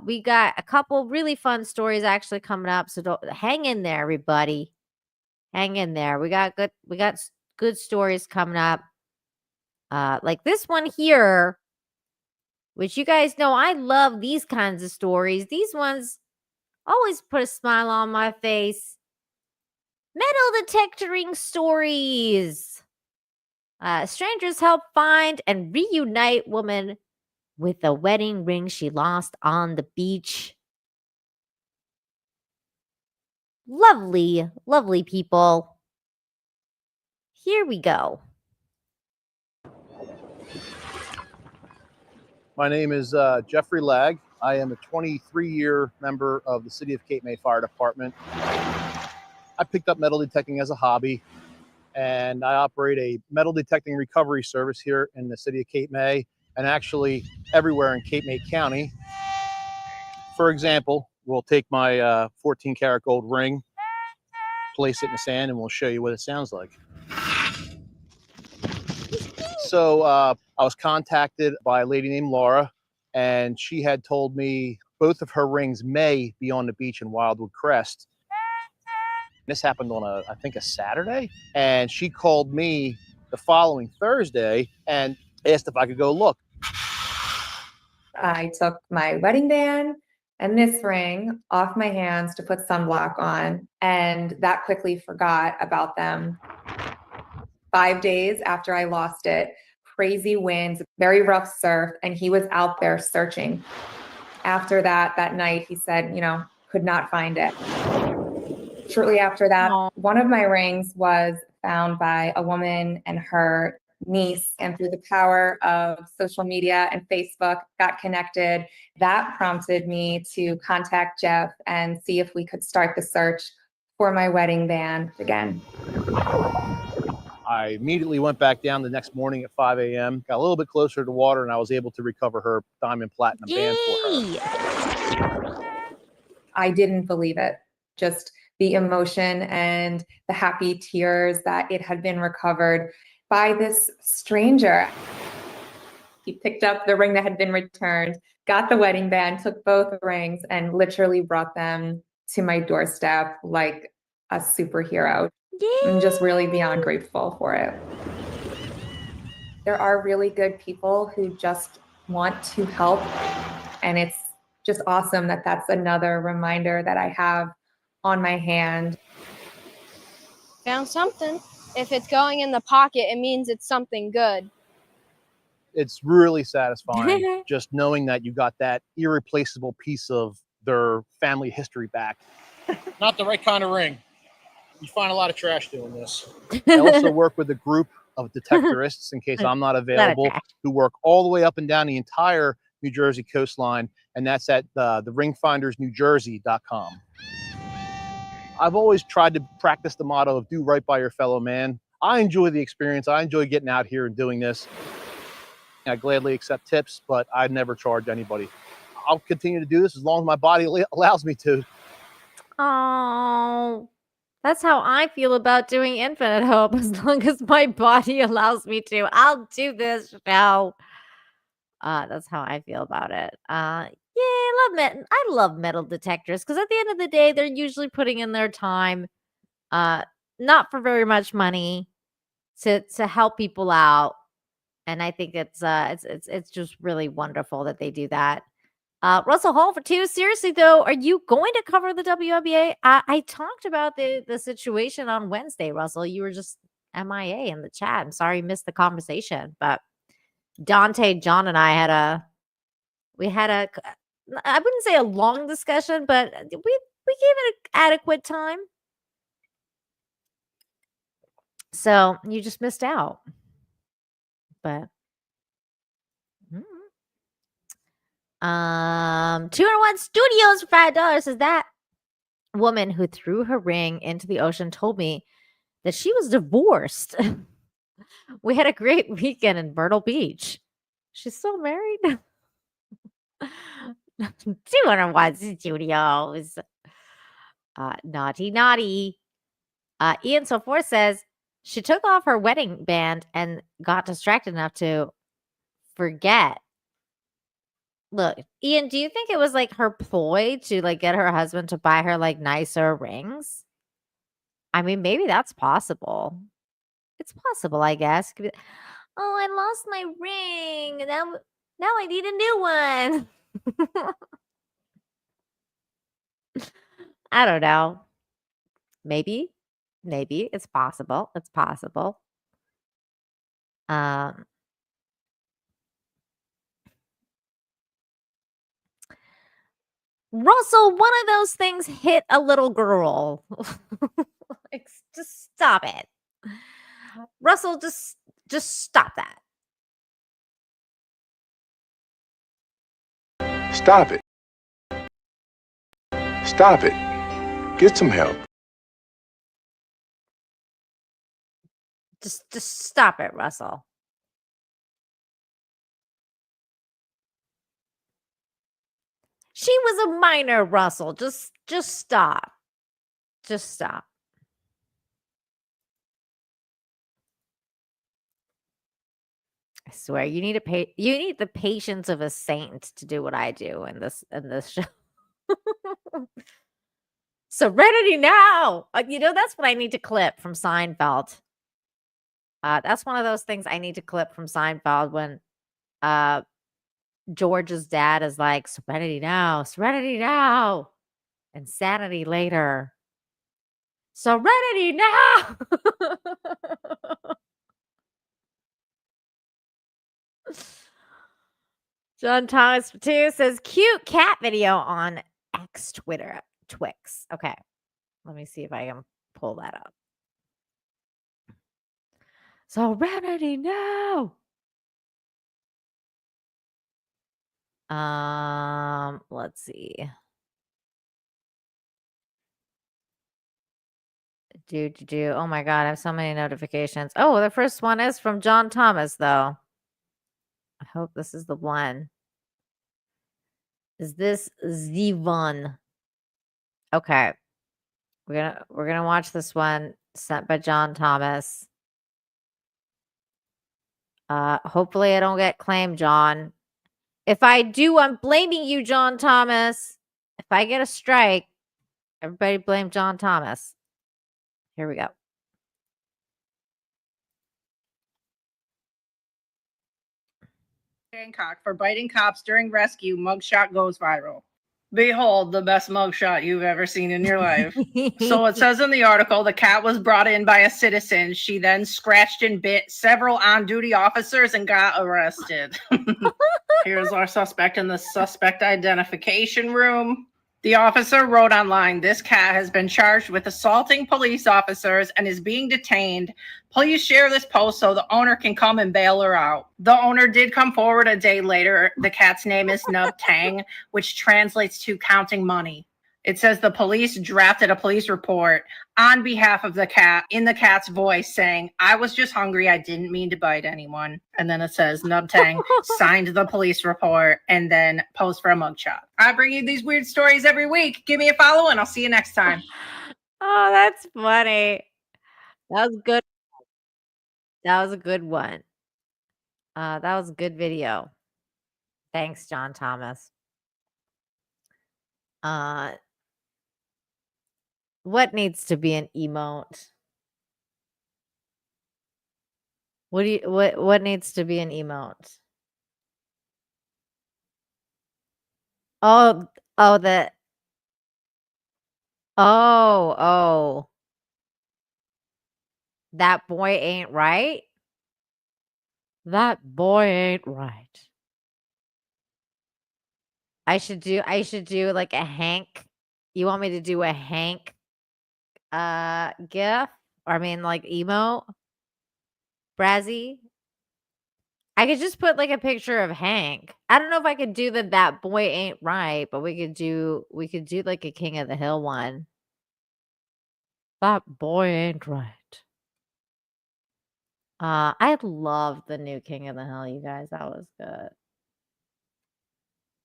We got a couple really fun stories actually coming up. So hang in there, everybody. Hang in there. We got good stories coming up. Like this one here, which you guys know I love these kinds of stories. These ones always put a smile on my face. Metal detectoring stories. Strangers help find and reunite woman with a wedding ring she lost on the beach. Lovely, lovely people. Here we go. My name is Jeffrey Lag. I am a 23-year member of the City of Cape May Fire Department. I picked up metal detecting as a hobby, and I operate a metal detecting recovery service here in the City of Cape May, and actually everywhere in Cape May County. For example, we'll take my 14 karat gold ring, place it in the sand, and we'll show you what it sounds like. So I was contacted by a lady named Laura, and she had told me both of her rings may be on the beach in Wildwood Crest. This happened on I think a Saturday, and she called me the following Thursday and asked if I could go look. I took my wedding band and this ring off my hands to put sunblock on, and that quickly forgot about them. 5 days after I lost it, crazy winds, very rough surf, and he was out there searching. After that night, he said, could not find it. Shortly after that, one of my rings was found by a woman and her niece, and through the power of social media and Facebook, got connected. That prompted me to contact Jeff and see if we could start the search for my wedding band again. I immediately went back down the next morning at 5 a.m., got a little bit closer to the water, and I was able to recover her diamond platinum band for her. I didn't believe it. Just the emotion and the happy tears that it had been recovered by this stranger. He picked up the ring that had been returned, got the wedding band, took both rings, and literally brought them to my doorstep like a superhero. I'm just really beyond grateful for it. There are really good people who just want to help, and it's just awesome that that's another reminder that I have on my hand. Found something. If it's going in the pocket, it means it's something good. It's really satisfying just knowing that you got that irreplaceable piece of their family history back. Not the right kind of ring. You find a lot of trash doing this. I also work with a group of detectorists, in case I'm not available, who work all the way up and down the entire New Jersey coastline, and that's at the ringfindersnewjersey.com. I've always tried to practice the motto of do right by your fellow man. I enjoy the experience. I enjoy getting out here and doing this. I gladly accept tips, but I never charge anybody. I'll continue to do this as long as my body allows me to. Oh, that's how I feel about doing Infinite Hope. As long as my body allows me to, I'll do this show. That's how I feel about it. I love metal detectors because at the end of the day, they're usually putting in their time, not for very much money, to help people out, and I think it's just really wonderful that they do that. Russell Hall for 2. Seriously though, are you going to cover the WNBA? I talked about the situation on Wednesday, Russell. You were just MIA in the chat. I'm sorry you missed the conversation, but Dante, John, and I had a I wouldn't say a long discussion, but we gave it adequate time. So you just missed out. But 201 Studios for $5 says that woman who threw her ring into the ocean told me that she was divorced. We had a great weekend in Myrtle Beach. She's still married. 201 Studios. Naughty. Ian So4 says she took off her wedding band and got distracted enough to forget. Look, Ian, do you think it was like her ploy to like get her husband to buy her like nicer rings? I mean, maybe that's possible. It's possible, I guess. Oh, I lost my ring. Now I need a new one. I don't know. Maybe it's possible. It's possible. Russell, one of those things hit a little girl. Like, just stop it. Russell, just stop that. Stop it. Stop it. Get some help. Just stop it, Russell. She was a minor, Russell. Just stop. Just stop. I swear, you need the patience of a saint to do what I do in this show. Serenity now. That's what I need to clip from Seinfeld. That's one of those things I need to clip from Seinfeld when George's dad is like, serenity now, insanity later. Serenity now. John Thomas too says cute cat video on X Twitter Twix. Okay, let me see if I can pull that up. Serenity now. Let's see. Do. Oh my God, I have so many notifications. Oh, the first one is from John Thomas, though. I hope this is the one. Is this the one? Okay. We're gonna watch this one sent by John Thomas. Hopefully I don't get claimed, John. If I do, I'm blaming you, John Thomas. If I get a strike, everybody blame John Thomas. Here we go. Hancock for biting cops during rescue. Mugshot goes viral. Behold, the best mugshot you've ever seen in your life. So it says in the article, the cat was brought in by a citizen. She then scratched and bit several on-duty officers and got arrested. Here's our suspect in the suspect identification room. The officer wrote online, this cat has been charged with assaulting police officers and is being detained. Please share this post so the owner can come and bail her out. The owner did come forward a day later. The cat's name is Nub Tang, which translates to counting money. It says the police drafted a police report on behalf of the cat in the cat's voice saying, I was just hungry. I didn't mean to bite anyone. And then it says Nub Tang signed the police report and then posed for a mugshot. I bring you these weird stories every week. Give me a follow and I'll see you next time. Oh, that's funny. That was good. That was a good one. That was a good video. Thanks, John Thomas. What needs to be an emote? What needs to be an emote? Oh, that boy ain't right. That boy ain't right. I should do like a Hank. You want me to do a Hank gif? Or I mean like emote? Brazzy? I could just put like a picture of Hank. I don't know if I could do that boy ain't right, but we could do like a King of the Hill one. That boy ain't right. I love the new King of the Hill, you guys. That was good.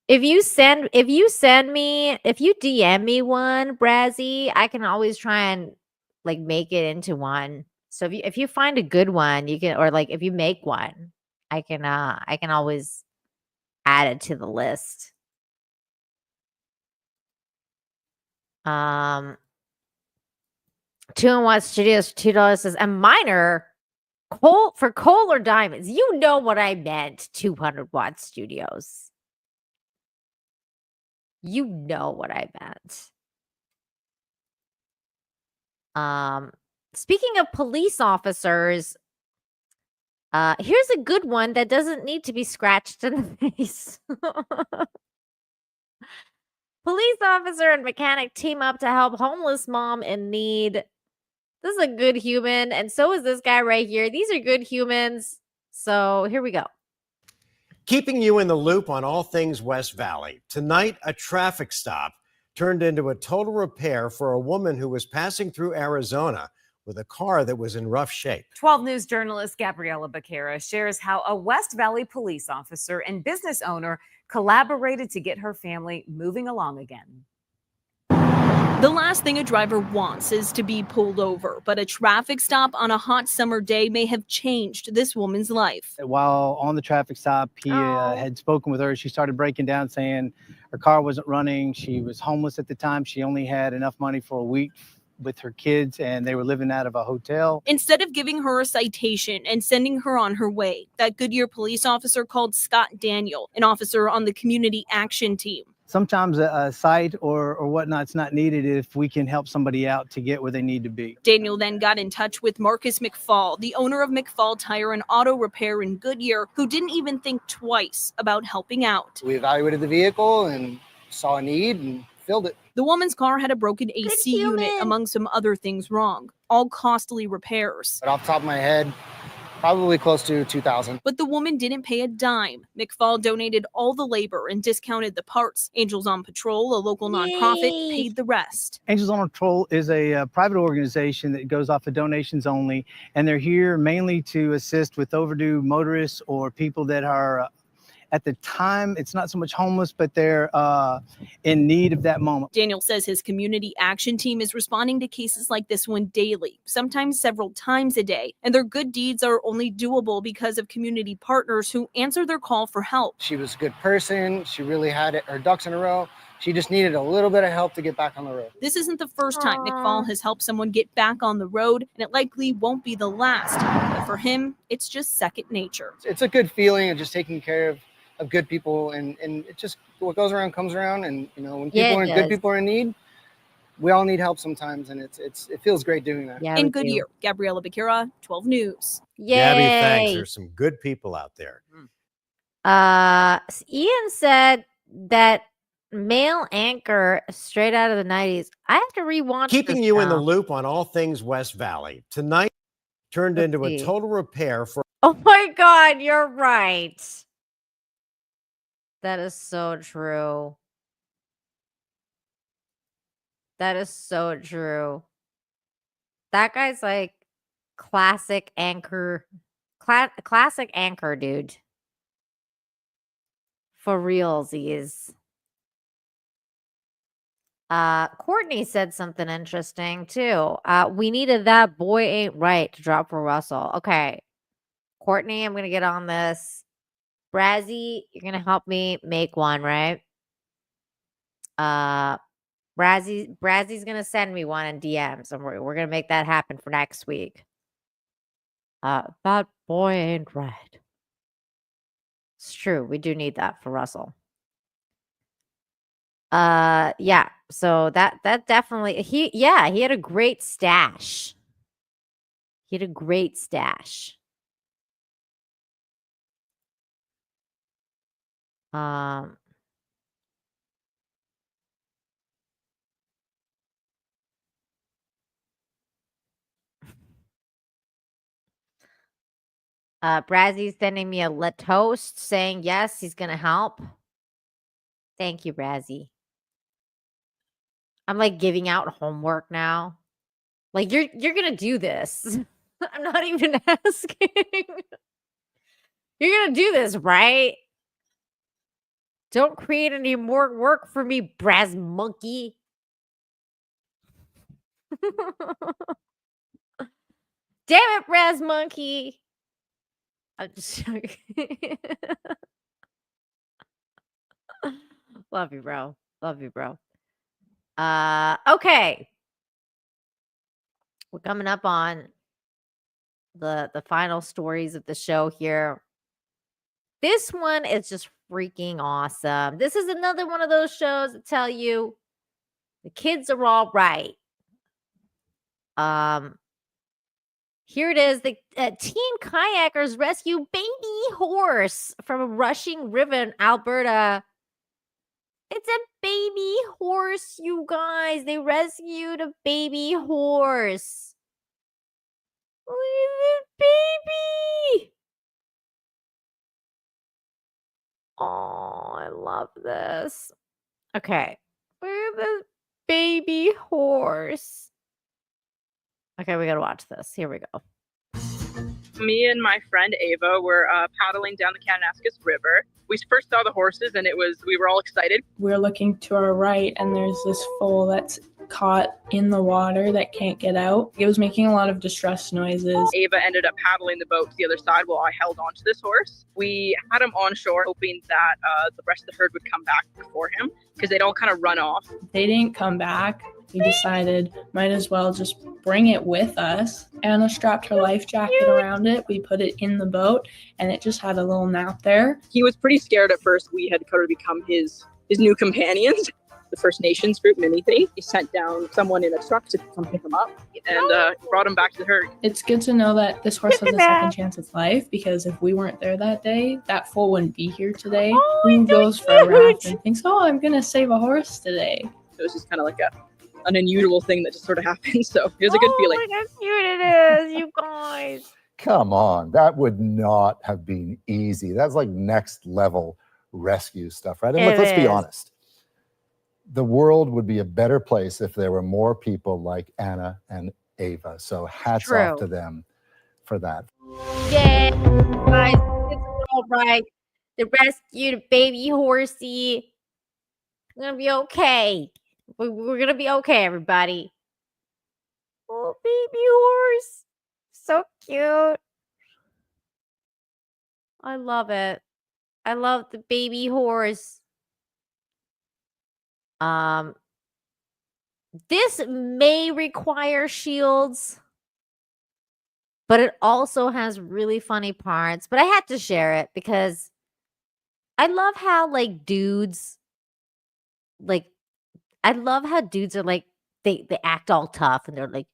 If you DM me one, Brazzy, I can always try and like make it into one. So if you find a good one, you can, or like if you make one, I can always add it to the list. Two and One Studios $2 says a minor coal or diamonds. You know what I meant. 200-watt studios. You know what I meant. Speaking of police officers, here's a good one that doesn't need to be scratched in the face. Police officer and mechanic team up to help homeless mom in need. This is a good human, and so is this guy right here. These are good humans. So here we go. Keeping you in the loop on all things West Valley. Tonight, a traffic stop turned into a total repair for a woman who was passing through Arizona with a car that was in rough shape. 12 News journalist Gabriela Becerra shares how a West Valley police officer and business owner collaborated to get her family moving along again. The last thing a driver wants is to be pulled over, but a traffic stop on a hot summer day may have changed this woman's life. While on the traffic stop, he had spoken with her. She started breaking down, saying her car wasn't running. She was homeless at the time. She only had enough money for a week with her kids, and they were living out of a hotel. Instead of giving her a citation and sending her on her way, that Goodyear police officer called Scott Daniel, an officer on the community action team. Sometimes a cite or whatnot's not needed if we can help somebody out to get where they need to be. Daniel then got in touch with Marcus McFall, the owner of McFall Tire and Auto Repair in Goodyear, who didn't even think twice about helping out. We evaluated the vehicle and saw a need and filled it. The woman's car had a broken AC unit, among some other things wrong, all costly repairs. But off the top of my head, probably close to $2,000. But the woman didn't pay a dime. McFall donated all the labor and discounted the parts. Angels on Patrol, a local nonprofit, paid the rest. Angels on Patrol is a private organization that goes off of donations only, and they're here mainly to assist with overdue motorists or people that are at the time, it's not so much homeless, but they're in need of that moment. Daniel says his community action team is responding to cases like this one daily, sometimes several times a day. And their good deeds are only doable because of community partners who answer their call for help. She was a good person. She really had her ducks in a row. She just needed a little bit of help to get back on the road. This isn't the first time McFall has helped someone get back on the road, and it likely won't be the last. But for him, it's just second nature. It's a good feeling of just taking care of good people, and it just, what goes around comes around, and you know, when good people are in need, we all need help sometimes, and it feels great doing that. In Goodyear, Gabriela Becerra, 12 News. Gabby, thanks. There's some good people out there. Ian said that male anchor straight out of the 90s. I have to rewatch Keeping this you in the now. loop on all things West Valley. Tonight turned into a total repair for. Oh my God, you're right. That is so true. That is so true. That guy's like classic anchor, classic anchor dude. For realsies. Courtney said something interesting too. We needed That Boy Ain't Right to drop for Russell. Okay. Courtney, I'm gonna get on this. Brazzy, you're gonna help me make one, right? Brazzy's gonna send me one in DMs, and we're gonna make that happen for next week. That boy ain't right. It's true. We do need that for Russell. Yeah. So that definitely he had a great stash. He had a great stash. Brazzy's sending me a toast saying yes, he's gonna help. Thank you, Brazzy. I'm like giving out homework now. Like you're gonna do this. I'm not even asking. You're gonna do this, right? Don't create any more work for me, Braz monkey. Damn it, Braz monkey. I'm just joking. Love you, bro. Love you, bro. Okay. We're coming up on the final stories of the show here. This one is just freaking awesome. This is another one of those shows that tell you the kids are all right. Here it is. The teen kayakers rescue baby horse from a rushing river in Alberta. It's a baby horse, you guys. They rescued a baby horse. Look at this baby. Oh, I love this. Okay. Look at this baby horse. Okay, we gotta watch this. Here we go. Me and my friend Ava were paddling down the Kananaskis River. We first saw the horses and we were all excited. We're looking to our right and there's this foal that's caught in the water that can't get out. It was making a lot of distress noises. Ava ended up paddling the boat to the other side while I held onto this horse. We had him on shore hoping that the rest of the herd would come back before him because they'd all kind of run off. They didn't come back. We decided might as well just bring it with us. Anna strapped her life jacket around it. We put it in the boat and it just had a little nap there. He was pretty scared at first. We had kind of become his new companions. The First Nations group, Minithy, he sent down someone in a truck to come pick him up and brought him back to the herd. It's good to know that this horse has a second chance at life because if we weren't there that day, that foal wouldn't be here today. Who goes for a raft and thinks, oh, I'm going to save a horse today? It was just kind of like an unusual thing that just sort of happened. So it was a good feeling. Look how cute it is, you guys. Come on, that would not have been easy. That's like next level rescue stuff, right? And let's be honest. The world would be a better place if there were more people like Anna and Ava. So hats off to them for that. Yay, guys, it's all right. They rescued a baby horsey. We're gonna be okay. We're gonna be okay, everybody. Oh, baby horse. So cute. I love it. I love the baby horse. This may require shields, but it also has really funny parts. But I had to share it because I love how dudes are like they act all tough and they're like,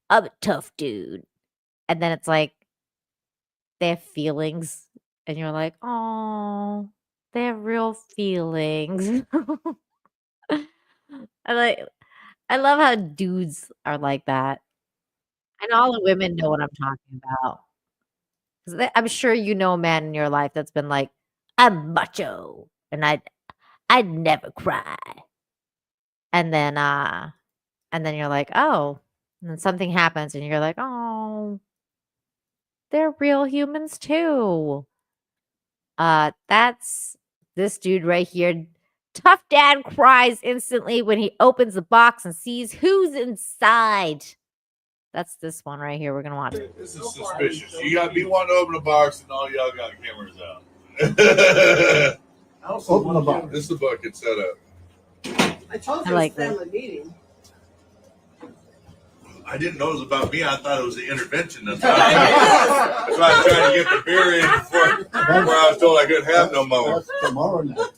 I'm a tough dude. And then it's like they have feelings and you're like, oh, they have real feelings. I love how dudes are like that. And all the women know what I'm talking about. 'Cause I'm sure you know a man in your life that's been like, I'm macho and I'd never cry. And then you're like, oh, and then something happens and you're like, oh, they're real humans too. That's this dude right here. Tough dad cries instantly when he opens the box and sees who's inside. That's this one right here. We're gonna watch it. This is suspicious. You got me wanting to open a box and all y'all got cameras out. Open the box. This is the bucket setup. I told I you like it was a family meeting. I didn't know it was about me. I thought it was the intervention. That's why I was trying to get the beer in before I was told I couldn't have no more. That's tomorrow night.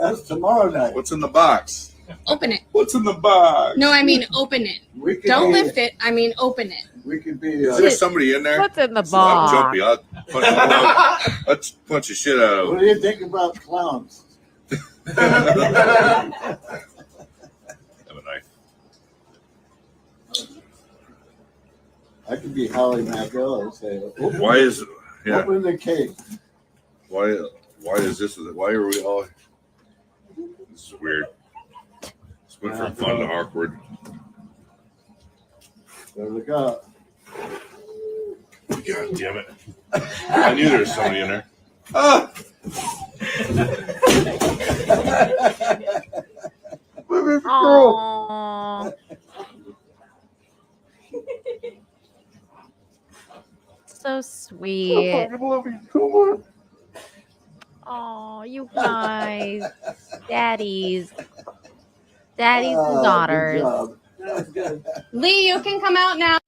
That's tomorrow night. What's in the box? Open it. What's in the box? No, I mean open it. Don't lift it. I mean open it. We could be. Is there somebody in there? What's in the I'm box? jumpy. I'll punch the shit out of What him. do you think about clowns? Have a knife. I could be Holly Mandel and say, Why is open the cake. Why is this? Why are we all? This is weird. This went from fun to awkward. There we go. God damn it! I knew there was somebody in there. Ah! Aww. So sweet. Oh, you guys. Daddies. Daddies and daughters. Lee, you can come out now.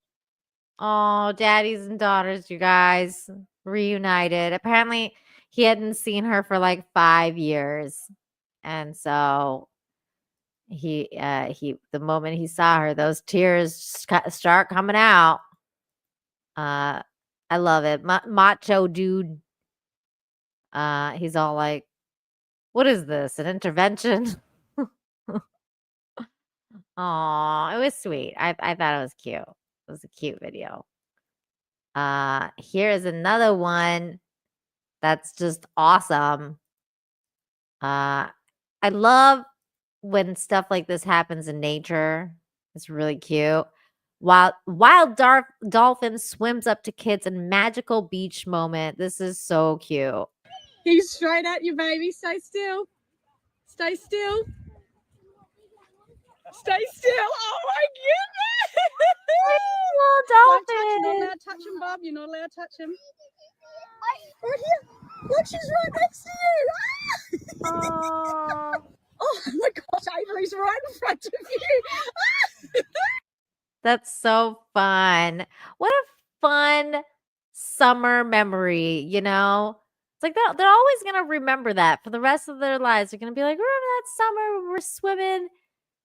Oh, daddies and daughters, you guys reunited. Apparently, he hadn't seen her for like 5 years. And so the moment he saw her, those tears start coming out. I love it. Macho dude. He's all like, "What is this? An intervention?" Aw, it was sweet. I thought it was cute. It was a cute video. Here is another one that's just awesome. I love when stuff like this happens in nature. It's really cute. Wild dolphin swims up to kids in magical beach moment. This is so cute. He's straight at you, baby. Stay still. Stay still. Stay still. Oh my goodness! Don't touch, you're not allowed to touch him, Bob. You're not allowed to touch him. Right here. Look, she's right next to you. Oh my gosh, Avery's right in front of you. That's so fun. What a fun summer memory, you know? It's like they're always going to remember that for the rest of their lives. They're going to be like, remember that summer when we were swimming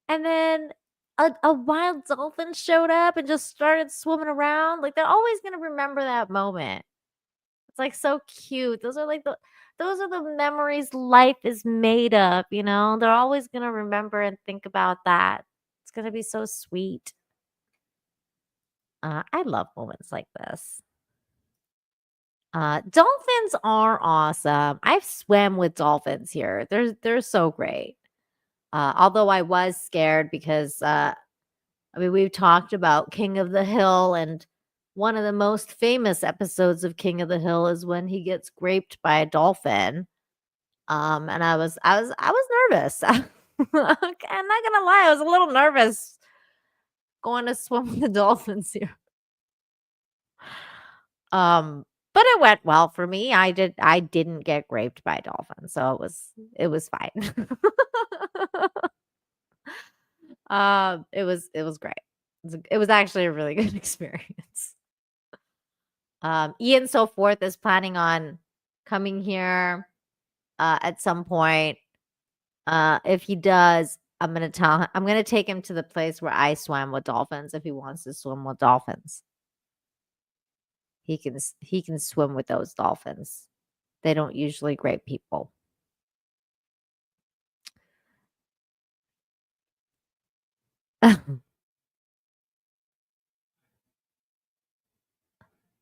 and then a wild dolphin showed up and just started swimming around? Like, they're always going to remember that moment. It's like so cute. Those are the memories life is made of, you know? They're always going to remember and think about that. It's going to be so sweet. I love moments like this. Dolphins are awesome. I've swam with dolphins here. They're so great. Although I was scared because we've talked about King of the Hill, and one of the most famous episodes of King of the Hill is when he gets graped by a dolphin. And I was nervous. I'm not gonna lie, I was a little nervous going to swim with the dolphins here. But it went well for me. I didn't get raped by a dolphin, so it was fine. It was great. It was actually a really good experience. Ian So Forth is planning on coming here at some point. If he does, I'm gonna take him to the place where I swam with dolphins if he wants to swim with dolphins. He can swim with those dolphins. They don't usually grape people.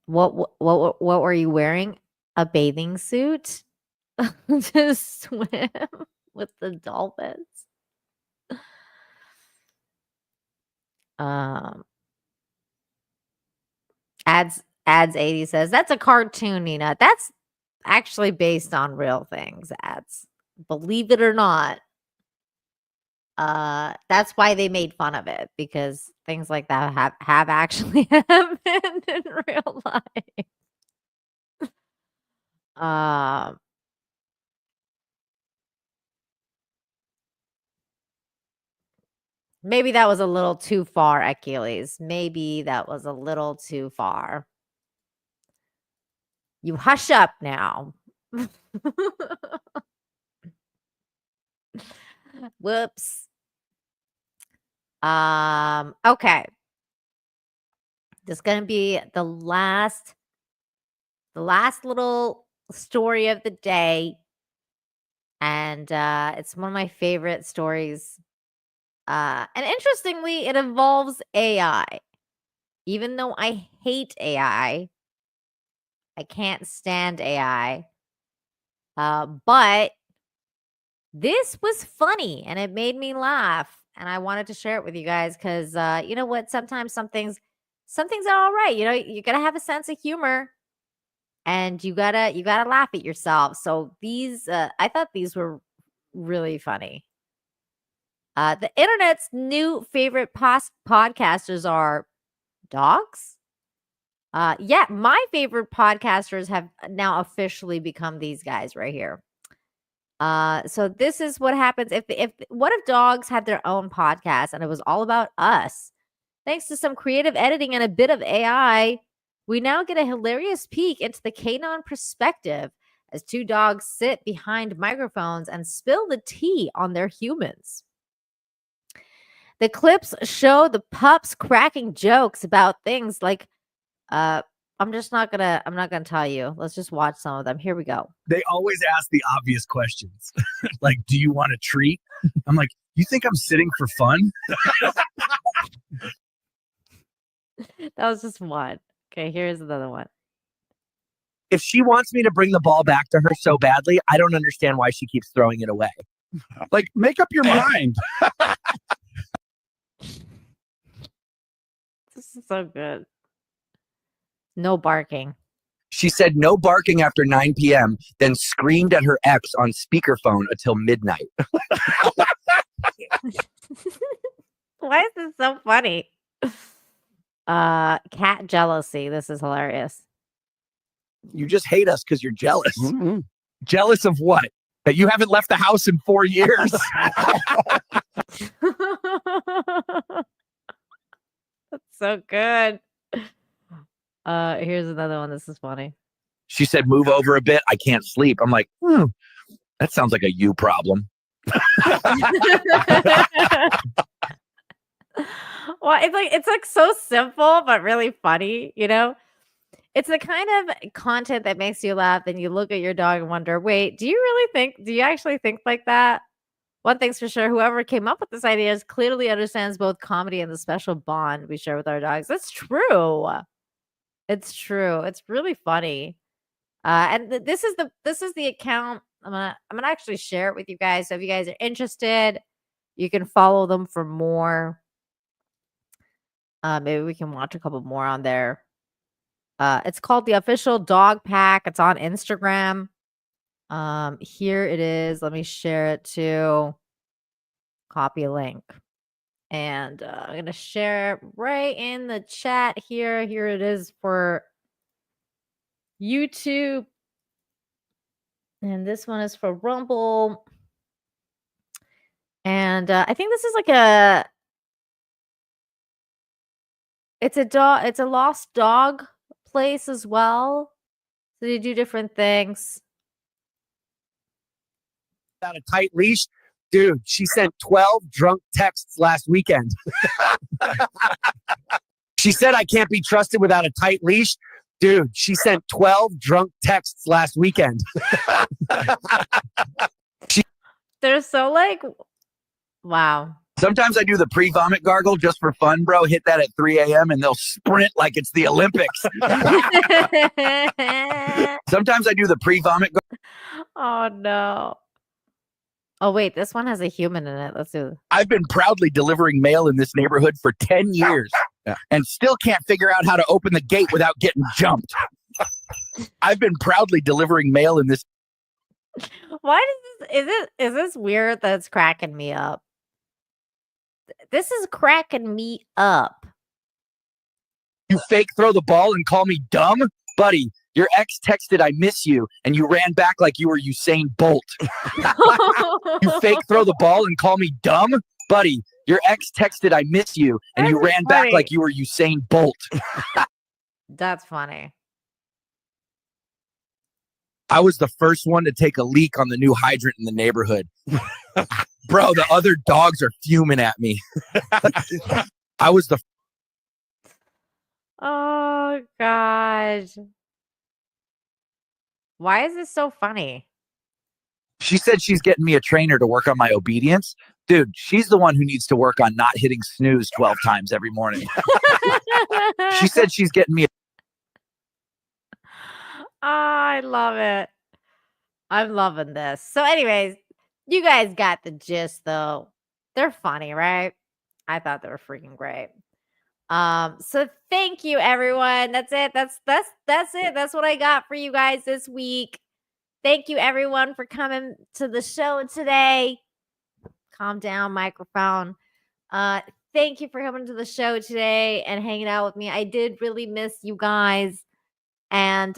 What were you wearing? A bathing suit to swim with the dolphins? Ads 80 says that's a cartoon, Nina. That's actually based on real things, ads. Believe it or not. That's why they made fun of it, because things like that have actually happened in real life. Maybe that was a little too far, Achilles. Maybe that was a little too far. You hush up now. Whoops. Okay. This is gonna be the last little story of the day. And it's one of my favorite stories. And interestingly, it involves AI. Even though I hate AI, I can't stand AI. But this was funny and it made me laugh. And I wanted to share it with you guys because you know what? Sometimes some things are all right. You know, you gotta have a sense of humor. And you gotta laugh at yourself. So these I thought these were really funny. The internet's new favorite podcasters are dogs. Yeah, my favorite podcasters have now officially become these guys right here. So this is what happens if dogs had their own podcast and it was all about us? Thanks to some creative editing and a bit of AI, we now get a hilarious peek into the canine perspective as two dogs sit behind microphones and spill the tea on their humans. The clips show the pups cracking jokes about things like, I'm not gonna tell you. Let's just watch some of them. Here we go. They always ask the obvious questions. Like, do you want a treat? I'm like, you think I'm sitting for fun? That was just one. Okay, here's another one. If she wants me to bring the ball back to her so badly, I don't understand why she keeps throwing it away. Like, make up your mind. This is so good. No barking. She said no barking after 9 p.m., then screamed at her ex on speakerphone until midnight. Why is this so funny? Cat jealousy. This is hilarious. You just hate us because you're jealous. Mm-hmm. Jealous of what? That you haven't left the house in 4 years. That's so good. Here's another one. This is funny. She said, move over a bit. I can't sleep. I'm like, that sounds like a you problem. Well, it's like so simple but really funny, you know? It's the kind of content that makes you laugh and you look at your dog and wonder, wait, do you actually think like that? One thing's for sure, whoever came up with this idea clearly understands both comedy and the special bond we share with our dogs. That's true. It's true. It's really funny. And this is the account. I'm gonna actually share it with you guys. So if you guys are interested, you can follow them for more. Maybe we can watch a couple more on there. It's called The Official Dog Pack. It's on Instagram. Here it is. Let me share it too. Copy a link. And I'm going to share it right in the chat here. Here it is for YouTube. And this one is for Rumble. And I think this is like it's a lost dog place as well. So they do different things. Without a tight leash? Dude, she sent 12 drunk texts last weekend. She said I can't be trusted without a tight leash. Dude, she sent 12 drunk texts last weekend. They're so like, wow. Sometimes I do the pre-vomit gargle just for fun, bro. Hit that at 3 a.m. and they'll sprint like it's the Olympics. Sometimes I do the pre-vomit gargle. Oh, no. Oh, wait, this one has a human in it. Let's do it. I've been proudly delivering mail in this neighborhood for 10 years and still can't figure out how to open the gate without getting jumped. I've been proudly delivering mail in this. Why does this, is this weird that it's cracking me up? This is cracking me up. You fake throw the ball and call me dumb? Buddy, your ex texted I miss you and you ran back like you were Usain Bolt. You fake throw the ball and call me dumb? Buddy, your ex texted I miss you and you ran back like you were Usain Bolt. That's funny. I was the first one to take a leak on the new hydrant in the neighborhood. Bro, the other dogs are fuming at me. I was the. Oh, God. Why is this so funny? She said she's getting me a trainer to work on my obedience. Dude, she's the one who needs to work on not hitting snooze 12 times every morning. She said she's getting me. Oh, I love it. I'm loving this. So anyways, you guys got the gist though. They're funny, right? I thought they were freaking great. So thank you everyone. That's it. That's it. That's what I got for you guys this week. Thank you everyone for coming to the show today. Calm down, microphone. Thank you for coming to the show today and hanging out with me. I did really miss you guys. And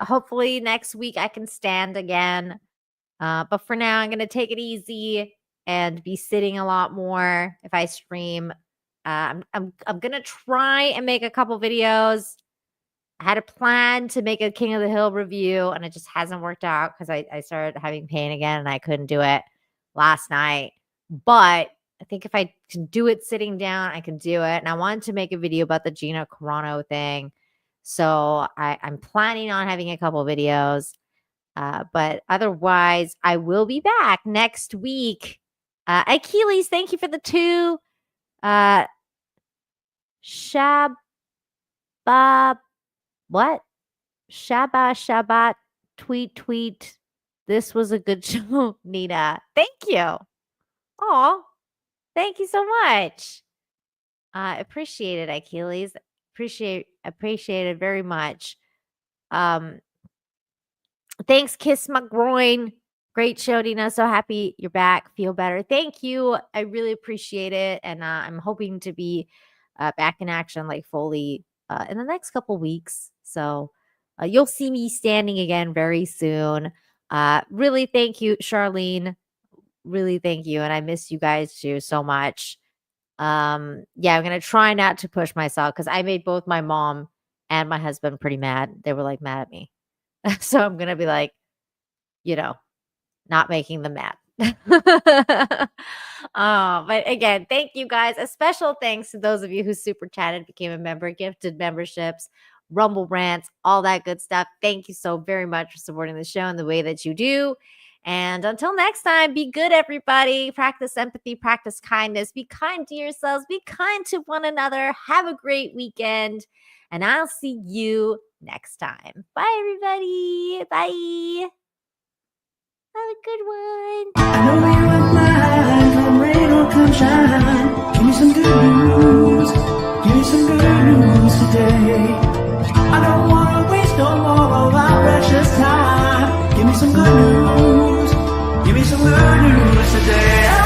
hopefully next week I can stand again. But for now, I'm going to take it easy and be sitting a lot more if I stream. I'm gonna try and make a couple videos. I had a plan to make a King of the Hill review, and it just hasn't worked out because I started having pain again, and I couldn't do it last night. But I think if I can do it sitting down, I can do it. And I wanted to make a video about the Gina Carano thing. So I'm planning on having a couple videos. But otherwise, I will be back next week. Achilles, thank you for the 2. What? Shabbat, tweet. This was a good show, Nina. Thank you. Oh, thank you so much. Appreciate it, Achilles. Appreciate it very much. Thanks, Kiss My Groin. Great show, Nina. So happy you're back. Feel better. Thank you. I really appreciate it. And I'm hoping to be back in action like fully in the next couple weeks. So you'll see me standing again very soon. Really thank you, Charlene. Really thank you. And I miss you guys too so much. Yeah, I'm going to try not to push myself because I made both my mom and my husband pretty mad. They were like mad at me. So I'm going to be like, not making them mad. But again, thank you guys. A special thanks to those of you who super chatted, became a member, gifted memberships, Rumble rants, all that good stuff. Thank you so very much for supporting the show in the way that you do. And until next time, be good, everybody. Practice empathy, practice kindness. Be kind to yourselves. Be kind to one another. Have a great weekend. And I'll see you next time. Bye, everybody. Bye. Have a good one. I know you are mine, come rain or come shine. Give me some good news. Give me some good news today. I don't want to waste no more of our precious time. Give me some good news. Give me some good news today.